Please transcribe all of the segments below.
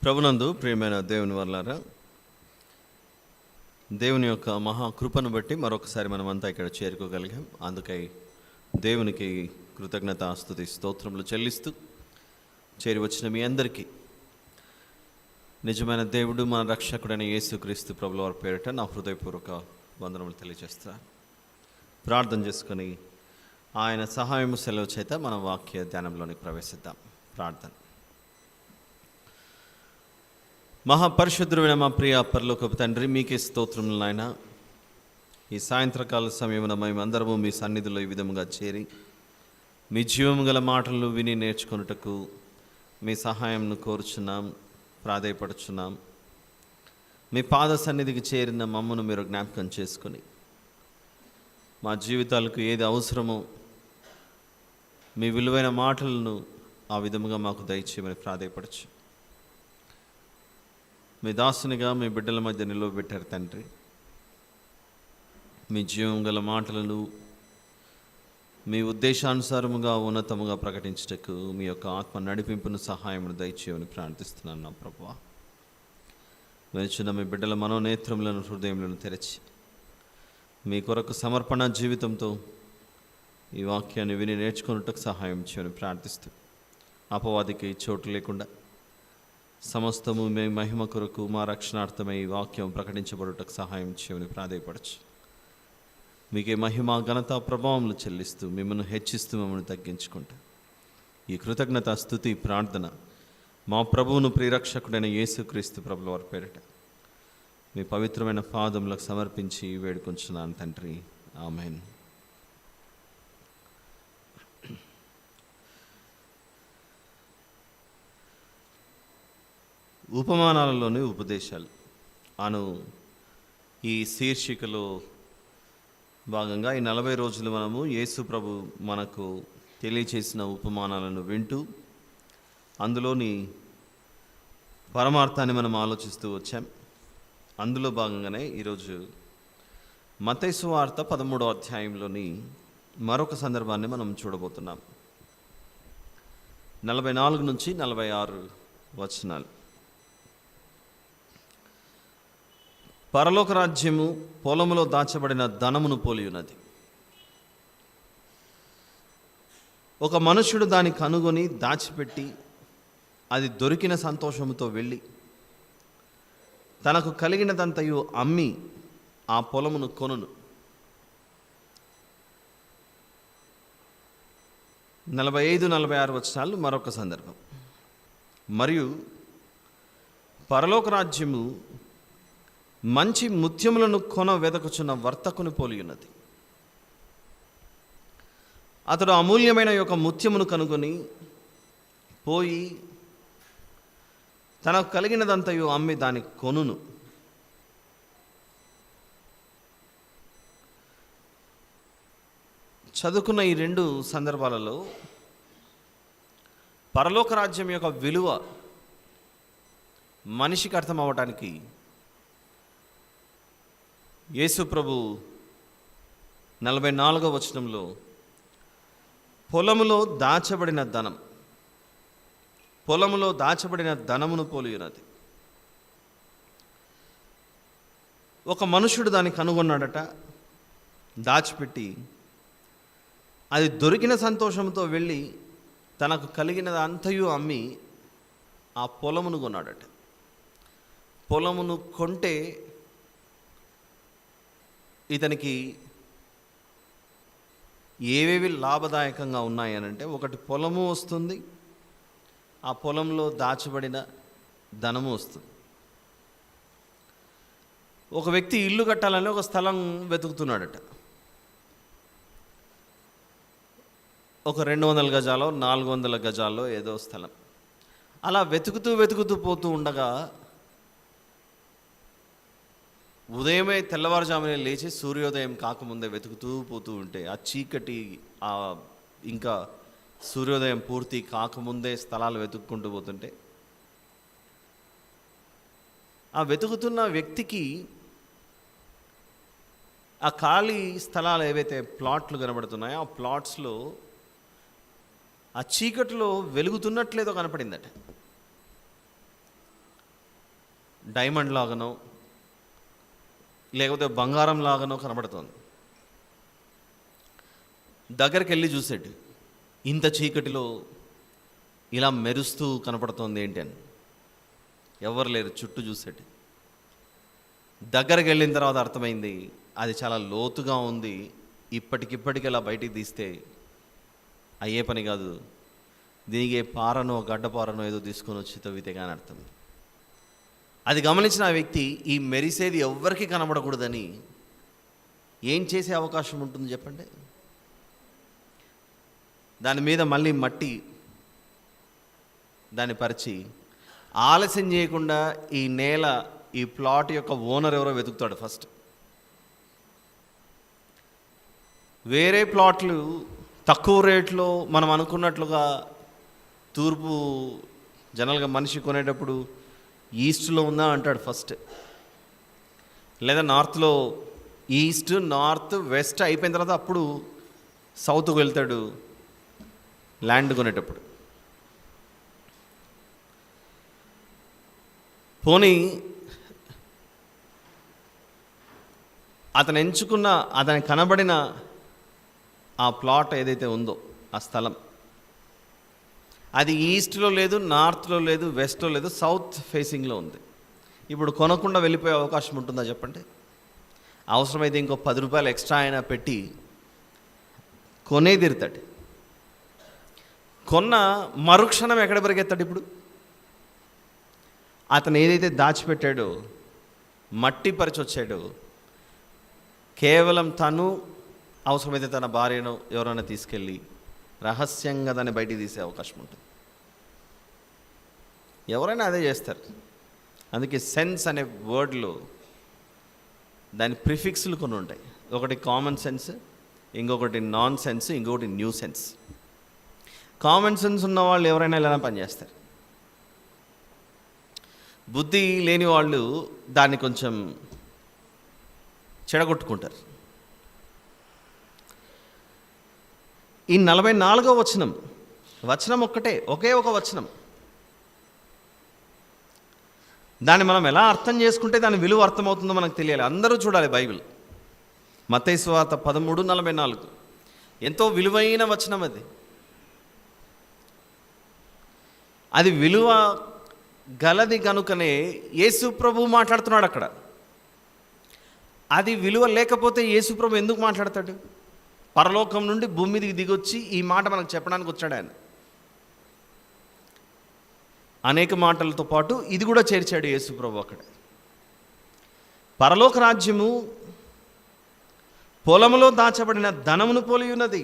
ప్రభునందు ప్రియమైన దేవుని వర్లారా, దేవుని యొక్క మహాకృపను బట్టి మరొకసారి మనమంతా ఇక్కడ చేరుకోగలిగాం. అందుకై దేవునికి కృతజ్ఞత స్తుతి స్తోత్రములు చెల్లిస్తూ చేరి వచ్చిన మీ అందరికీ నిజమైన దేవుడు మన రక్షకుడైన యేసుక్రీస్తు ప్రభుల వారి పేరిట నా హృదయపూర్వక వందనములు తెలియజేస్తాను. ప్రార్థన చేసుకొని ఆయన సహాయము సెలవు చేత మన వాక్య ధ్యానంలోనికి ప్రవేశిద్దాం. ప్రార్థన. మహాపరిశుద్ధుడైన మా ప్రియ పరలోకపు తండ్రి, మీకే స్తోత్రములు నాయన. ఈ సాయంత్రకాల సమయమున మేమందరము మీ సన్నిధిలో ఈ విధముగా చేరి మీ జీవము గల మాటలు విని నేర్చుకొనుటకు మీ సహాయంను కోరుచున్నాం, ప్రాధేయపడుచున్నాం. మీ పాద సన్నిధికి చేరిన మమ్మను మీరు జ్ఞాపకం చేసుకొని మా జీవితాలకు ఏది అవసరమో మీ విలువైన మాటలను ఆ విధముగా మాకు దయచేయమని ప్రాధేయపడచ్చు. మీ దాసునిగా మీ బిడ్డల మధ్య నిలవబెట్టారు తండ్రి. మీ జీవం గల మాటలను మీ ఉద్దేశానుసారముగా ఉన్నతముగా ప్రకటించుటకు మీ యొక్క ఆత్మ నడిపింపును సహాయమును దయచేయమని ప్రార్థిస్తున్నాను నా ప్రభువా. వినిచున్న మీ బిడ్డల మనోనేత్రములను హృదయములను తెరచి మీ కొరకు సమర్పణ జీవితంతో ఈ వాక్యాన్ని విని నేర్చుకున్నట్టుకు సహాయం చేయమని ప్రార్థిస్తూ అపవాదికి చోటు లేకుండా సమస్తము మీ మహిమ కొరకు మా రక్షణార్థమై ఈ వాక్యం ప్రకటించబడుటకు సహాయం చేయమని ప్రాధేయపడచ్చు. మీకే మహిమ ఘనత ప్రభావములు చెల్లిస్తూ మిమ్మల్ని హెచ్చిస్తూ మమ్మల్ని తగ్గించుకుంటూ ఈ కృతజ్ఞత స్తుతి ప్రార్థన మా ప్రభువును ప్రియరక్షకుడైన యేసుక్రీస్తు ప్రభుల వారి పేరిట మీ పవిత్రమైన పాదములకు సమర్పించి వేడుకొంచున్నాను తండ్రి. ఆమేన్. ఉపమానాలలోని ఉపదేశాలు అను ఈ శీర్షికలో భాగంగా ఈ 40 రోజులు మనము యేసు ప్రభు మనకు తెలియచేసిన ఉపమానాలను వింటూ అందులోని పరమార్థాన్ని మనం ఆలోచిస్తూ వచ్చాం. అందులో భాగంగానే ఈరోజు మత్తయి సువార్త 13వ అధ్యాయంలోని మరొక సందర్భాన్ని మనం చూడబోతున్నాం. 44 నుంచి 46 వచనాలు. పరలోక రాజ్యము పొలములో దాచబడిన ధనమును పోలి ఉన్నది. ఒక మనుష్యుడు దాన్ని కనుగొని దాచిపెట్టి అది దొరికిన సంతోషముతో వెళ్ళి తనకు కలిగినదంతయు అమ్మి ఆ పొలమును కొనును. 45-46 వచనాలు మరొక సందర్భం. మరియు పరలోక రాజ్యము మంచి ముత్యములను కొన వెదకుచున్న వర్తకుని పోలి ఉన్నది. అతడు అమూల్యమైన యొక్క ముత్యమును కనుగొని పోయి తనకు కలిగినదంతయు అమ్మి దాన్ని కొనును. చదువుకున్న ఈ 2 సందర్భాలలో పరలోక రాజ్యం యొక్క విలువ మనిషికి అర్థం అవ్వటానికి యేసు ప్రభు 44వ వచనంలో పొలములో దాచబడిన ధనమును పోలి ఉన్నది. ఒక మనుషుడు దాన్ని కనుగొన్నాడట, దాచిపెట్టి అది దొరికిన సంతోషంతో వెళ్ళి తనకు కలిగినది అంతయు అమ్మి ఆ పొలమును కొన్నాడట. పొలమును కొంటే ఇతనికి ఏవేవి లాభదాయకంగా ఉన్నాయనంటే, ఒకటి పొలము వస్తుంది, ఆ పొలంలో దాచబడిన ధనము వస్తుంది. ఒక వ్యక్తి ఇల్లు కట్టాలని ఒక స్థలం వెతుకుతున్నాడట. ఒక 200 గజాలో 400 గజాల్లో ఏదో స్థలం. అలా వెతుకుతూ పోతూ ఉండగా ఉదయమే తెల్లవారుజామునే లేచి సూర్యోదయం కాకముందే వెతుకుతూ పోతూ ఉంటే ఆ చీకటి ఇంకా సూర్యోదయం పూర్తి కాకముందే స్థలాలు వెతుక్కుంటూ పోతుంటే ఆ వెతుకుతున్న వ్యక్తికి ఆ ఖాళీ స్థలాలు ఏవైతే ప్లాట్లు కనబడుతున్నాయో ఆ ప్లాట్స్లో ఆ చీకటిలో వెలుగుతున్నట్లేదో కనపడిందట. డైమండ్ లాగానో లేకపోతే బంగారం లాగానో కనబడుతోంది. దగ్గరికి వెళ్ళి చూసాడు, ఇంత చీకటిలో ఇలా మెరుస్తూ కనపడుతోంది ఏంటి అని. ఎవరు లేరు, చుట్టూ చూసాడు. దగ్గరికి వెళ్ళిన తర్వాత అర్థమైంది అది చాలా లోతుగా ఉంది, ఇప్పటికిప్పటికి ఇలా బయటికి తీస్తే అయ్యే పని కాదు, దీనికి పారనో గడ్డపారనో ఏదో తీసుకొని వచ్చి తవ్వితే కానీ అర్థం. అది గమనించిన ఆ వ్యక్తి ఈ మెరిసేది ఎవ్వరికీ కనబడకూడదని ఏం చేసే అవకాశం ఉంటుంది చెప్పండి? దాని మీద మళ్ళీ మట్టి దాన్ని పరిచి ఆలస్యం చేయకుండా ఈ నేల, ఈ ప్లాట్ యొక్క ఓనర్ ఎవరో వెతుకుతాడు ఫస్ట్. వేరే ప్లాట్లు తక్కువ రేట్లో మనం అనుకున్నట్లుగా తూర్పు జనరల్గా మనిషి కొనేటప్పుడు ఈస్ట్లో ఉందా అంటాడు ఫస్ట్, లేదా నార్త్లో ఈస్ట్ నార్త్ వెస్ట్ అయిపోయిన తర్వాత అప్పుడు సౌత్కు వెళ్తాడు ల్యాండ్ కొనేటప్పుడు. పోనీ అతను ఎంచుకున్న, అతనికి కనబడిన ఆ ప్లాట్ ఏదైతే ఉందో ఆ స్థలం, అది ఈస్ట్లో లేదు, నార్త్లో లేదు, వెస్ట్లో లేదు, సౌత్ ఫేసింగ్లో ఉంది. ఇప్పుడు కొనకుండా వెళ్ళిపోయే అవకాశం ఉంటుందా చెప్పండి? అవసరమైతే ఇంకో 10 రూపాయలు ఎక్స్ట్రా అయినా పెట్టి కొనే తీరుతాడు. కొన్న మరుక్షణం ఎక్కడ పరిగెత్తాడు? ఇప్పుడు అతను ఏదైతే దాచిపెట్టాడో, మట్టి పరిచి వచ్చాడో, కేవలం తను అవసరమైతే తన భార్యను ఎవరైనా తీసుకెళ్ళి రహస్యంగా దాన్ని బయటికి తీసే అవకాశం ఉంటుంది. ఎవరైనా అదే చేస్తారు. అందుకే సెన్స్ అనే వర్డ్లో దాని ప్రిఫిక్స్లు కొన్ని ఉంటాయి. ఒకటి కామన్ సెన్స్, ఇంకొకటి నాన్ సెన్స్, ఇంకొకటి న్యూ సెన్స్. కామన్ సెన్స్ ఉన్న వాళ్ళు ఎవరైనా ఇలా పనిచేస్తారు. బుద్ధి లేని వాళ్ళు దాన్ని కొంచెం చెడగొట్టుకుంటారు. ఈ 44వ వచనం ఒకే ఒక వచనం. దాన్ని మనం ఎలా అర్థం చేసుకుంటే దాని విలువ అర్థమవుతుందో మనకు తెలియాలి. అందరూ చూడాలి బైబిల్. మత్తయి సువార్త 13:44 ఎంతో విలువైన వచనం అది. అది విలువ గలది కనుకనే యేసు ప్రభు మాట్లాడుతున్నాడు అక్కడ. అది విలువ లేకపోతే యేసు ప్రభు ఎందుకు మాట్లాడతాడు? పరలోకం నుండి భూమి మీదకి దిగొచ్చి ఈ మాట మనకు చెప్పడానికి వచ్చాడు ఆయన. అనేక మాటలతో పాటు ఇది కూడా చేర్చాడు యేసు ప్రభు అక్కడ. పరలోక రాజ్యము పొలములో దాచబడిన ధనమును పోలి ఉన్నది.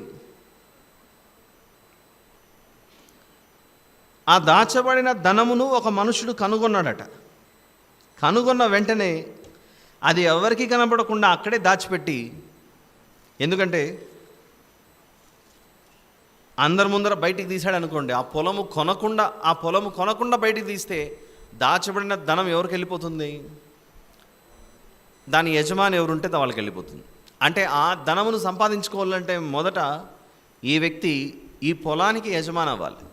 ఆ దాచబడిన ధనమును ఒక మనుషుడు కనుగొన్నాడట. కనుగొన్న వెంటనే అది ఎవరికి కనబడకుండా అక్కడే దాచిపెట్టి, ఎందుకంటే అందరి ముందర బయటికి తీశాడు అనుకోండి, ఆ పొలము కొనకుండా బయటికి తీస్తే దాచబడిన ధనం ఎవరికి వెళ్ళిపోతుంది? దాని యజమాని ఎవరుంటే వాళ్ళకి వెళ్ళిపోతుంది. అంటే ఆ ధనమును సంపాదించుకోవాలంటే మొదట ఈ వ్యక్తి ఈ పొలానికి యజమాని అవ్వాలి.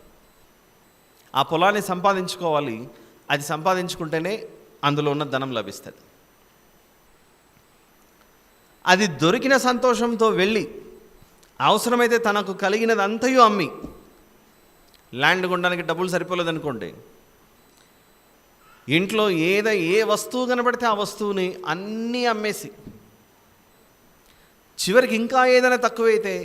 ఆ పొలాన్ని సంపాదించుకోవాలి. అది సంపాదించుకుంటేనే అందులో ఉన్న ధనం లభిస్తుంది. అది దొరికిన సంతోషంతో వెళ్ళి అవసరమైతే తనకు కలిగినదంతయు అమ్మి, ల్యాండ్ కొనడానికి డబ్బులు సరిపోలేదనుకోండి, ఇంట్లో ఏ వస్తువు కనబడితే ఆ వస్తువుని అన్నీ అమ్మేసి, చివరికి ఇంకా ఏదైనా తక్కువైతే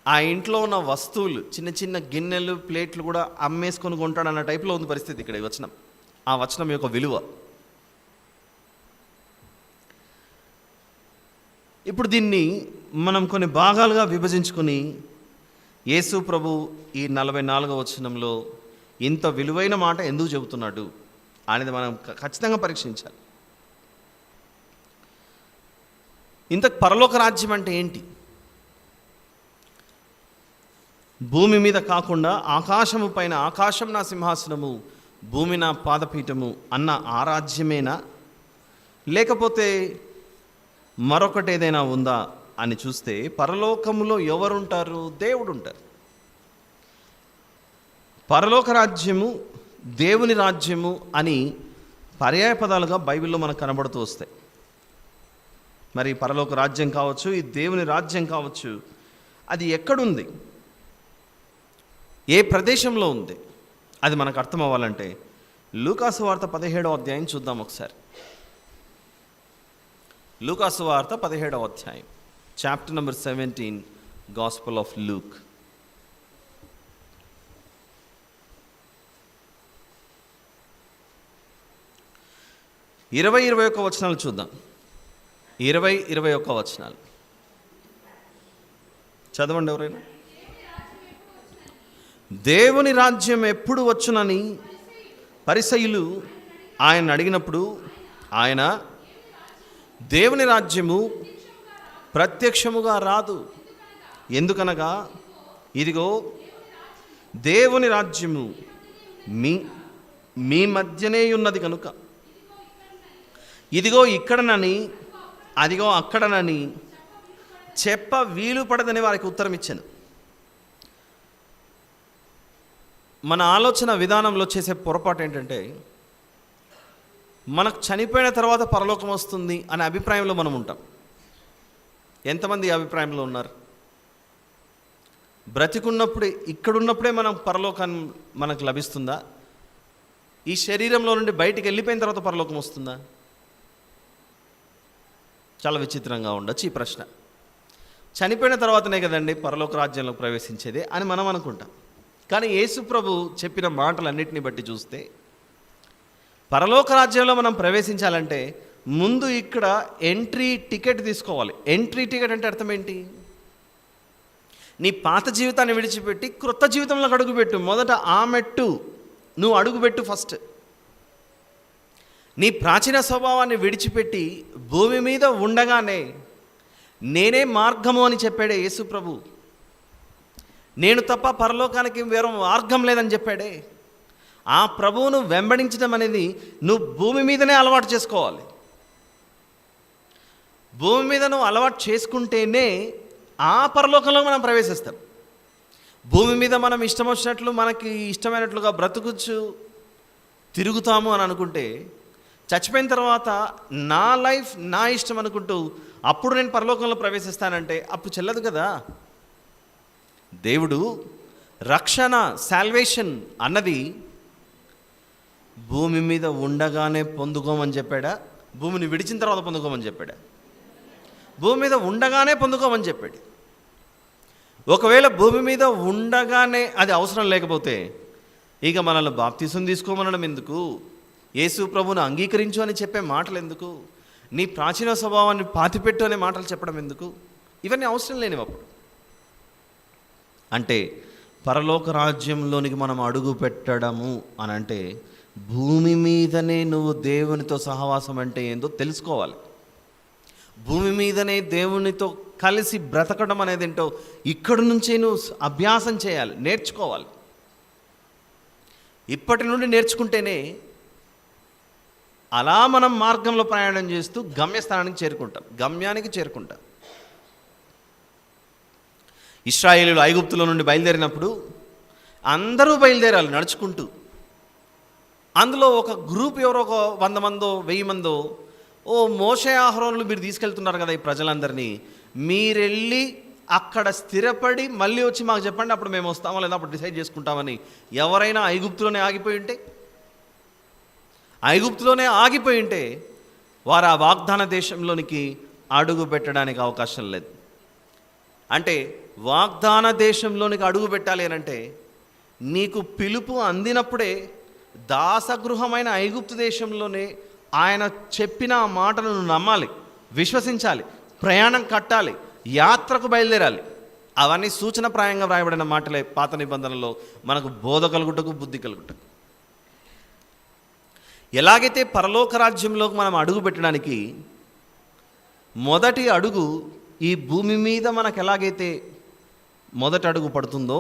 ఆ ఇంట్లో ఉన్న వస్తువులు, చిన్న చిన్న గిన్నెలు, ప్లేట్లు కూడా అమ్మేసుకొని కొంటాడు అన్న టైప్లో ఉంది పరిస్థితి ఇక్కడ ఈ వచనం. ఆ వచనం యొక్క విలువ. ఇప్పుడు దీన్ని మనం కొన్ని భాగాలుగా విభజించుకొని యేసు ప్రభు ఈ 44వ వచనంలో ఇంత విలువైన మాట ఎందుకు చెబుతున్నాడు అనేది మనం ఖచ్చితంగా పరీక్షించాలి. ఇంత పరలోక రాజ్యం అంటే ఏంటి? భూమి మీద కాకుండా ఆకాశము పైన, ఆకాశం నా సింహాసనము, భూమి నా పాదపీఠము అన్న ఆ రాజ్యమేనా, లేకపోతే మరొకటి ఏదైనా ఉందా అని చూస్తే పరలోకములో ఎవరుంటారు? దేవుడు ఉంటారు. పరలోక రాజ్యము దేవుని రాజ్యము అని పర్యాయ పదాలుగా బైబిల్లో మనకు కనబడుతూ వస్తాయి. మరి పరలోక రాజ్యం కావచ్చు, ఈ దేవుని రాజ్యం కావచ్చు, అది ఎక్కడుంది, ఏ ప్రదేశంలో ఉంది, అది మనకు అర్థం అవ్వాలంటే లూకాసు వార్త 17వ అధ్యాయం చూద్దాం ఒకసారి. లూకాసు వార్త 17వ అధ్యాయం, chapter number 17, gospel of Luke. ఇరవై 21 వచనాలు చూద్దాం. 21 వచనాలు చదవండి ఎవరైనా. దేవుని రాజ్యం ఎప్పుడు వచ్చునని పరిసయ్యులు ఆయన అడిగినప్పుడు ఆయన, దేవుని రాజ్యము ప్రత్యక్షముగా రాదు, ఎందుకనగా ఇదిగో దేవుని రాజ్యము మీ మధ్యనే ఉన్నది కనుక, ఇదిగో ఇక్కడనని అదిగో అక్కడనని చెప్ప వీలు పడదని వారికి ఉత్తరం ఇచ్చాను. మన ఆలోచన విధానంలో చేసే పొరపాటు ఏంటంటే, మనకు చనిపోయిన తర్వాత పరలోకం వస్తుంది అనే అభిప్రాయంలో మనం ఉంటాం. ఎంతమంది ఈ అభిప్రాయంలో ఉన్నారు? బ్రతికున్నప్పుడే, ఇక్కడున్నప్పుడే మనం పరలోకాన్ని మనకు లభిస్తుందా? ఈ శరీరంలో నుండి బయటికి వెళ్ళిపోయిన తర్వాత పరలోకం వస్తుందా? చాలా విచిత్రంగా ఉండొచ్చు ఈ ప్రశ్న. చనిపోయిన తర్వాతనే కదండి పరలోక రాజ్యంలో ప్రవేశించేది అని మనం అనుకుంటాం. కానీ యేసు ప్రభు చెప్పిన మాటలన్నింటినీ బట్టి చూస్తే, పరలోక రాజ్యంలో మనం ప్రవేశించాలంటే ముందు ఇక్కడ ఎంట్రీ టికెట్ తీసుకోవాలి. ఎంట్రీ టికెట్ అంటే అర్థం ఏంటి? నీ పాత జీవితాన్ని విడిచిపెట్టి క్రొత్త జీవితంలోకి అడుగుపెట్టు. మొదట ఆ మెట్టు నువ్వు అడుగుపెట్టు ఫస్ట్. నీ ప్రాచీన స్వభావాన్ని విడిచిపెట్టి భూమి మీద ఉండగానే నేనే మార్గము అని చెప్పాడే యేసు ప్రభు. నేను తప్ప పరలోకానికి వేరే మార్గం లేదని చెప్పాడే. ఆ ప్రభువును వెంబడించడం అనేది నువ్వు భూమి మీదనే అలవాటు చేసుకోవాలి. భూమి మీద నువ్వు అలవాటు చేసుకుంటేనే ఆ పరలోకంలో మనం ప్రవేశిస్తాం. భూమి మీద మనం ఇష్టం వచ్చినట్లు, మనకి ఇష్టమైనట్లుగా బ్రతుకుచ్చు తిరుగుతాము అని అనుకుంటే, చచ్చిపోయిన తర్వాత నా లైఫ్ నా ఇష్టం అనుకుంటూ అప్పుడు నేను పరలోకంలో ప్రవేశిస్తానంటే అప్పుడు చెల్లదు కదా. దేవుడు రక్షణ, సాల్వేషన్ అన్నది భూమి మీద ఉండగానే పొందుకోమని చెప్పాడా? భూమిని విడిచిన తర్వాత పొందుకోమని చెప్పాడా? భూమి మీద ఉండగానే పొందుకోమని చెప్పాడు. ఒకవేళ భూమి మీద ఉండగానే అది అవసరం లేకపోతే ఇక మనల్ని బాప్తిసం తీసుకోమనడం ఎందుకు? యేసు ప్రభువును అంగీకరించు అని చెప్పే మాటలు ఎందుకు? నీ ప్రాచీన స్వభావాన్ని పాతిపెట్టు అనే మాటలు చెప్పడం ఎందుకు? ఇవన్నీ అవసరం లేనివి అప్పుడు. అంటే పరలోక రాజ్యంలోనికి మనం అడుగు పెట్టడము అని అంటే భూమి మీదనే నువ్వు దేవునితో సహవాసం అంటే ఏందో తెలుసుకోవాలి. భూమి మీదనే దేవునితో కలిసి బ్రతకడం అనేది ఏంటో ఇక్కడి నుంచే నువ్వు అభ్యాసం చేయాలి, నేర్చుకోవాలి. ఇప్పటి నుండి నేర్చుకుంటేనే అలా మనం మార్గంలో ప్రయాణం చేస్తూ గమ్యానికి చేరుకుంటాం. ఇశ్రాయేలీయులు ఐగుప్తులో నుండి బయలుదేరినప్పుడు అందరూ బయలుదేరాలి నడుచుకుంటూ. అందులో ఒక గ్రూప్, ఎవరో ఒక 100 మందో 1000 మందో, ఓ మోషే అహరోనులు మీరు తీసుకెళ్తున్నారు కదా ఈ ప్రజలందరినీ, మీరెళ్ళి అక్కడ స్థిరపడి మళ్ళీ వచ్చి మాకు చెప్పండి, అప్పుడు మేము వస్తామో లేదా అప్పుడు డిసైడ్ చేసుకుంటామని ఎవరైనా ఐగుప్తులోనే ఆగిపోయి ఉంటే వారు ఆ వాగ్దాన దేశంలోనికి అడుగు పెట్టడానికి అవకాశం లేదు. అంటే వాగ్దాన దేశంలోనికి అడుగు పెట్టాలి అని అంటే నీకు పిలుపు అందినప్పుడే దాసగృహమైన ఐగుప్తు దేశంలోనే ఆయన చెప్పిన ఆ మాటను నమ్మాలి, విశ్వసించాలి, ప్రయాణం కట్టాలి, యాత్రకు బయలుదేరాలి. అవన్నీ సూచనప్రాయంగా వ్రాయబడిన మాటలే పాత నిబంధనలో మనకు బోధ కలుగుటకు, బుద్ధి కలుగుటకు. ఎలాగైతే పరలోక రాజ్యంలోకి మనం అడుగు పెట్టడానికి మొదటి అడుగు ఈ భూమి మీద మనకు ఎలాగైతే మొదటి అడుగు పడుతుందో,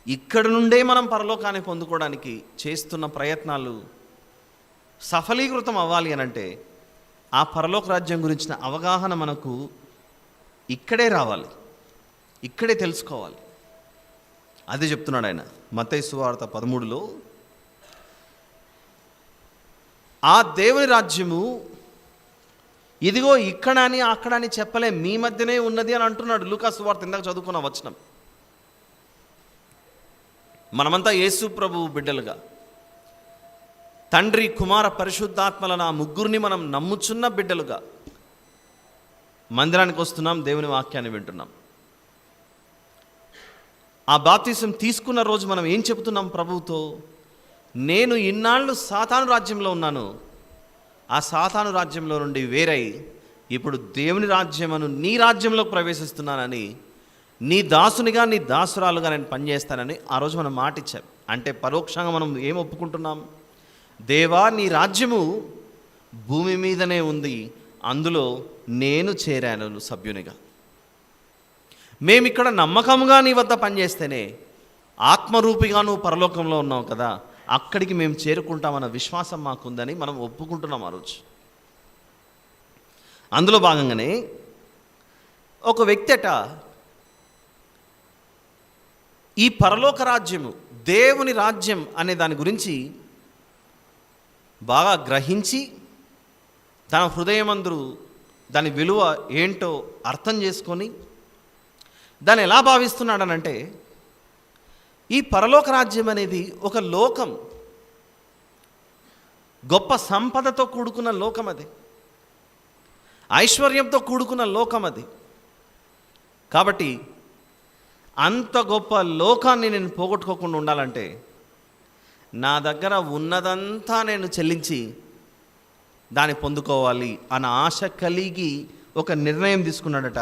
ఇక్కడ నుండే మనం పరలోకాన్ని పొందుకోవడానికి చేస్తున్న ప్రయత్నాలు సఫలీకృతం అవ్వాలి అని అంటే ఆ పరలోక రాజ్యం గురించిన అవగాహన మనకు ఇక్కడే రావాలి, ఇక్కడే తెలుసుకోవాలి. అదే చెప్తున్నాడు ఆయన మత్తయి సువార్త 13లో. ఆ దేవుని రాజ్యము ఇదిగో ఇక్కడ అని అక్కడ అని చెప్పలే, మీ మధ్యనే ఉన్నది అని అంటున్నాడు. లూకా సువార్త ఇందాక చదువుకున్న వచనం. మనమంతా యేసు ప్రభువు బిడ్డలుగా, తండ్రి కుమార పరిశుద్ధాత్మల ఆ ముగ్గురిని మనం నమ్ముచున్న బిడ్డలుగా మందిరానికి వస్తున్నాం, దేవుని వాక్యాన్ని వింటున్నాం. ఆ బాప్తిసం తీసుకున్న రోజు మనం ఏం చెబుతున్నాం ప్రభువుతో? నేను ఇన్నాళ్ళు సాతాను రాజ్యంలో ఉన్నాను, ఆ సాతాను రాజ్యంలో నుండి వేరై ఇప్పుడు దేవుని రాజ్యమును నీ రాజ్యంలోకి ప్రవేశిస్తున్నానని, నీ దాసునిగా నీ దాసురాలుగా నేను పనిచేస్తానని ఆ రోజు మనం మాట ఇచ్చాం. అంటే పరోక్షంగా మనం ఏం ఒప్పుకుంటున్నాం? దేవా, నీ రాజ్యము భూమి మీదనే ఉంది, అందులో నేను చేరాను సభ్యునిగా. మేమిక్కడ నమ్మకంగా నీ వద్ద పనిచేస్తేనే ఆత్మరూపిగా నువ్వు పరలోకంలో ఉన్నావు కదా, అక్కడికి మేము చేరుకుంటామన్న విశ్వాసం మాకుందని మనం ఒప్పుకుంటున్నాం ఆ రోజు. అందులో భాగంగానే ఒక వ్యక్తి ఈ పరలోక రాజ్యము, దేవుని రాజ్యం అనే దాని గురించి బాగా గ్రహించి తన హృదయమందు దాని విలువ ఏంటో అర్థం చేసుకొని దాన్ని ఎలా భావిస్తున్నాడనంటే, ఈ పరలోక రాజ్యం అనేది ఒక లోకం, గొప్ప సంపదతో కూడుకున్న లోకం, అది ఐశ్వర్యంతో కూడుకున్న లోకం అది. కాబట్టి అంత గొప్ప లోకాన్ని నేను పోగొట్టుకోకుండా ఉండాలంటే నా దగ్గర ఉన్నదంతా నేను చెల్లించి దాన్ని పొందుకోవాలి అన్న ఆశ కలిగి ఒక నిర్ణయం తీసుకున్నాడట.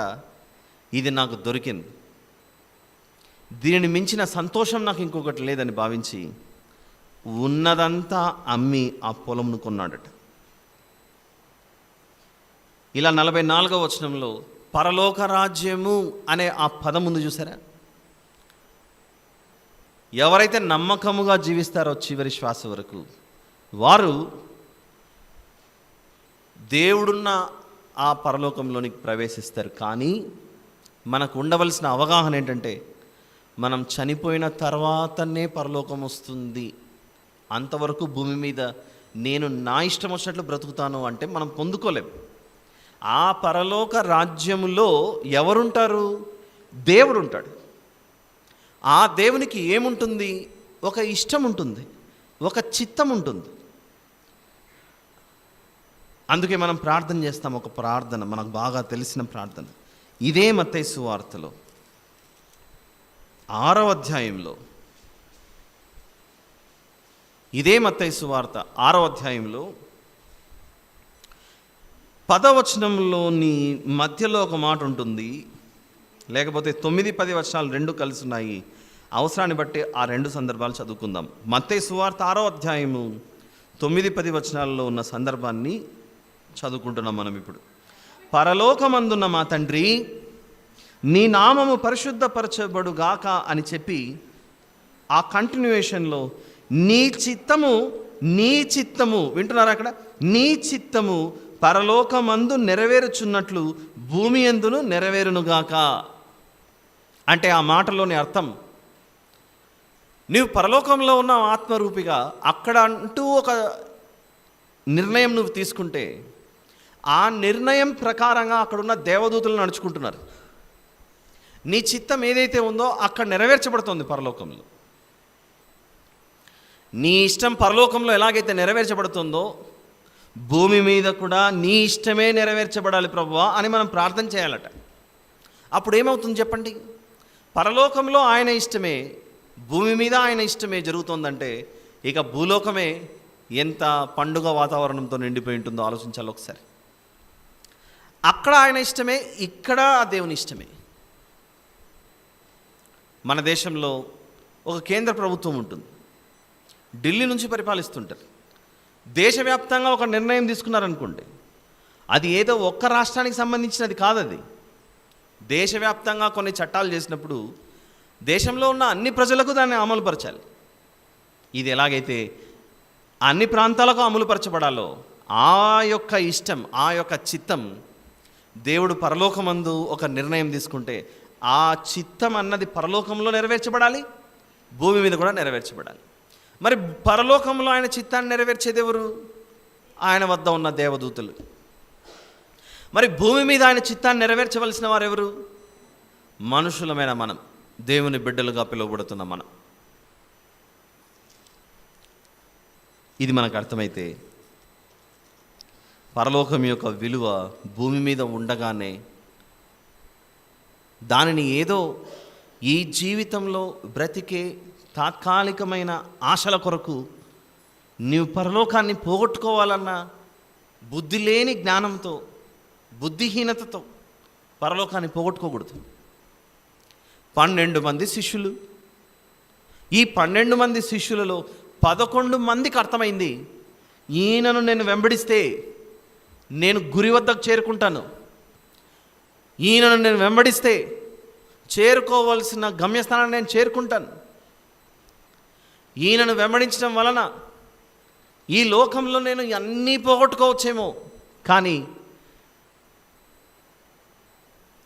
ఇది నాకు దొరికింది, దీనిని మించిన సంతోషం నాకు ఇంకొకటి లేదని భావించి ఉన్నదంతా అమ్మి ఆ పొలంను కొన్నాడట. ఇలా 44వ వచనంలో పరలోక రాజ్యము అనే ఆ పదం ముందు చూసారా? ఎవరైతే నమ్మకముగా జీవిస్తారో చివరి శ్వాస వరకు వారు దేవుడున్న ఆ పరలోకంలోనికి ప్రవేశిస్తారు. కానీ మనకు ఉండవలసిన అవగాహన ఏంటంటే, మనం చనిపోయిన తర్వాతనే పరలోకం వస్తుంది, అంతవరకు భూమి మీద నేను నా ఇష్టం వచ్చినట్లు బ్రతుకుతాను అంటే మనం పొందుకోలేం. ఆ పరలోక రాజ్యములో ఎవరుంటారు? దేవుడు ఉంటాడు. ఆ దేవునికి ఏముంటుంది? ఒక ఇష్టం ఉంటుంది, ఒక చిత్తం ఉంటుంది. అందుకే మనం ప్రార్థన చేస్తాం, ఒక ప్రార్థన మనకు బాగా తెలిసిన ప్రార్థన. ఇదే మత్తయి సువార్తలో 6వ అధ్యాయంలో, ఇదే మత్తయి సువార్త 6వ అధ్యాయంలో 10వ వచనంలోని మధ్యలో ఒక మాట ఉంటుంది, లేకపోతే 9-10 వచనాలు రెండు కలిసి ఉన్నాయి. అవసరాన్ని బట్టి ఆ రెండు సందర్భాలు చదువుకుందాం. మత్తయి సువార్త 6వ అధ్యాయము 9-10 వచనాల్లో ఉన్న సందర్భాన్ని చదువుకుంటున్నాం మనం ఇప్పుడు. పరలోకమందున్న మా తండ్రి, నీ నామము పరిశుద్ధపరచబడుగాక అని చెప్పి ఆ కంటిన్యూయేషన్లో నీ చిత్తము వింటున్నారా అక్కడ? నీ చిత్తము పరలోకమందు నెరవేరుచున్నట్లు భూమి యందును నెరవేరునుగాక. అంటే ఆ మాటలోని అర్థం, నీవు పరలోకంలో ఉన్న ఆత్మరూపిగా అక్కడ అంటూ ఒక నిర్ణయం నువ్వు తీసుకుంటే ఆ నిర్ణయం ప్రకారంగా అక్కడున్న దేవదూతలు నడుచుకుంటున్నారు. నీ చిత్తం ఏదైతే ఉందో అక్కడ నెరవేర్చబడుతుంది పరలోకంలో. నీ ఇష్టం పరలోకంలో ఎలాగైతే నెరవేర్చబడుతుందో భూమి మీద కూడా నీ ఇష్టమే నెరవేర్చబడాలి ప్రభువా అని మనం ప్రార్థన చేయాలట. అప్పుడు ఏమవుతుంది చెప్పండి? పరలోకంలో ఆయన ఇష్టమే, భూమి మీద ఆయన ఇష్టమే జరుగుతుందంటే ఇక భూలోకమే ఎంత పండుగ వాతావరణంతో నిండిపోయి ఉంటుందో ఆలోచించాలి ఒకసారి. అక్కడ ఆయన ఇష్టమే, ఇక్కడ ఆ దేవుని ఇష్టమే. మన దేశంలో ఒక కేంద్ర ప్రభుత్వం ఉంటుంది, ఢిల్లీ నుంచి పరిపాలిస్తుంటారు. దేశవ్యాప్తంగా ఒక నిర్ణయం తీసుకున్నారనుకోండి, అది ఏదో ఒక్క రాష్ట్రానికి సంబంధించినది కాదు. అది దేశవ్యాప్తంగా కొన్ని చట్టాలు చేసినప్పుడు దేశంలో ఉన్న అన్ని ప్రజలకు దాన్ని అమలుపరచాలి. ఇది ఎలాగైతే అన్ని ప్రాంతాలకు అమలుపరచబడాలో ఆ యొక్క ఇష్టం, ఆ యొక్క చిత్తం దేవుడు పరలోకమందు ఒక నిర్ణయం తీసుకుంటే ఆ చిత్తం అన్నది పరలోకంలో నెరవేర్చబడాలి, భూమి మీద కూడా నెరవేర్చబడాలి. మరి పరలోకంలో ఆయన చిత్తాన్ని నెరవేర్చేది ఎవరు? ఆయన వద్ద ఉన్న దేవదూతలు. మరి భూమి మీద ఆయన చిత్తాన్ని నెరవేర్చవలసిన వారెవరు? మనుషులమైన మనం, దేవుని బిడ్డలుగా పిలువబడుతున్న మనం. ఇది మనకు అర్థమైతే పరలోకం యొక్క విలువ భూమి మీద ఉండగానే దానిని ఏదో ఈ జీవితంలో బ్రతికే తాత్కాలికమైన ఆశల కొరకు నీవు పరలోకాన్ని పోగొట్టుకోవాలన్న బుద్ధి లేని జ్ఞానంతో, బుద్ధిహీనతతో పరలోకాన్ని పోగొట్టుకోకూడదు. 12 మంది శిష్యులు. ఈ 12 మంది శిష్యులలో 11 మందికి అర్థమైంది, ఈయనను నేను వెంబడిస్తే నేను గురి వద్దకు చేరుకుంటాను, ఈయనను నేను వెంబడిస్తే చేరుకోవలసిన గమ్యస్థానాన్ని నేను చేరుకుంటాను, ఈయనను వెంబడించడం వలన ఈ లోకంలో నేను అన్నీ పోగొట్టుకోవచ్చేమో, కానీ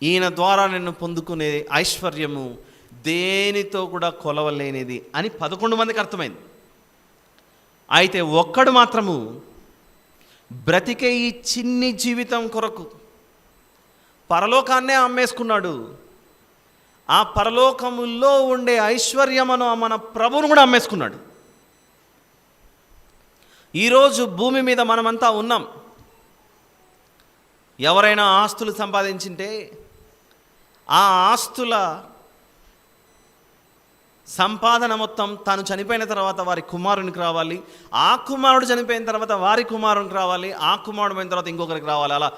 ఈయన ద్వారా నేను పొందుకునే ఐశ్వర్యము దేనితో కూడా కొలవలేనిది అని 11 మందికి అర్థమైంది. అయితే ఒక్కడు మాత్రము బ్రతికే ఈ చిన్ని జీవితం కొరకు పరలోకాన్నే అమ్మేసుకున్నాడు. ఆ పరలోకములో ఉండే ఐశ్వర్యమును మన ప్రభువును కూడా అమ్మేసుకున్నాడు. ఈరోజు భూమి మీద మనమంతా ఉన్నాం. ఎవరైనా ఆస్తులు సంపాదించింటే ఆ ఆస్తుల సంపాదన మొత్తం తాను చనిపోయిన తర్వాత వారి కుమారునికి రావాలి, ఆ కుమారుడు చనిపోయిన తర్వాత వారి కుమారునికి రావాలి, ఆ కుమారుడు పోయిన తర్వాత ఇంకొకరికి రావాలి. అలా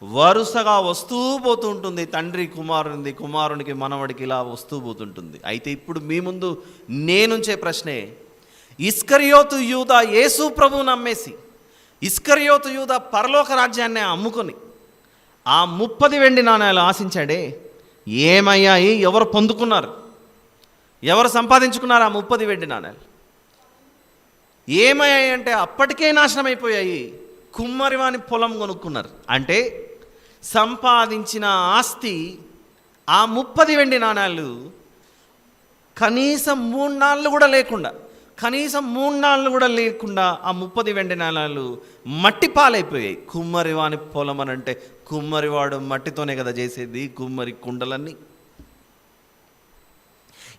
వరుసగా వస్తూ పోతూ ఉంటుంది. తండ్రి కుమారునిది, కుమారునికి మనవడికి, ఇలా వస్తూ పోతుంటుంది. అయితే ఇప్పుడు మీ ముందు నేనుంచే ప్రశ్నే, ఇస్కరియోతు యూదా యేసు ప్రభువుని నమ్మేసి, ఇస్కరియోతు యూదా పరలోక రాజ్యాన్ని అమ్ముకొని ఆ 30 వెండి నాణేలు ఆశించాడే, ఏమయ్యాయి? ఎవరు పొందుకున్నారు? ఎవరు సంపాదించుకున్నారు ఆ 30 వెండి నాణేలు? ఏమయ్యాయి అంటే అప్పటికే నాశనం అయిపోయాయి. కుమ్మరివాని పొలం కొనుక్కున్నారు. అంటే సంపాదించిన ఆస్తి ఆ 30 వెండి నాణేలు కనీసం 3 నాళ్ళు కూడా లేకుండా, ఆ 30 వెండి నాణేలు మట్టి పాలైపోయాయి. కుమ్మరివాని పొలం అని అంటే కుమ్మరివాడు మట్టితోనే కదా చేసేది కుమ్మరి కుండలన్నీ.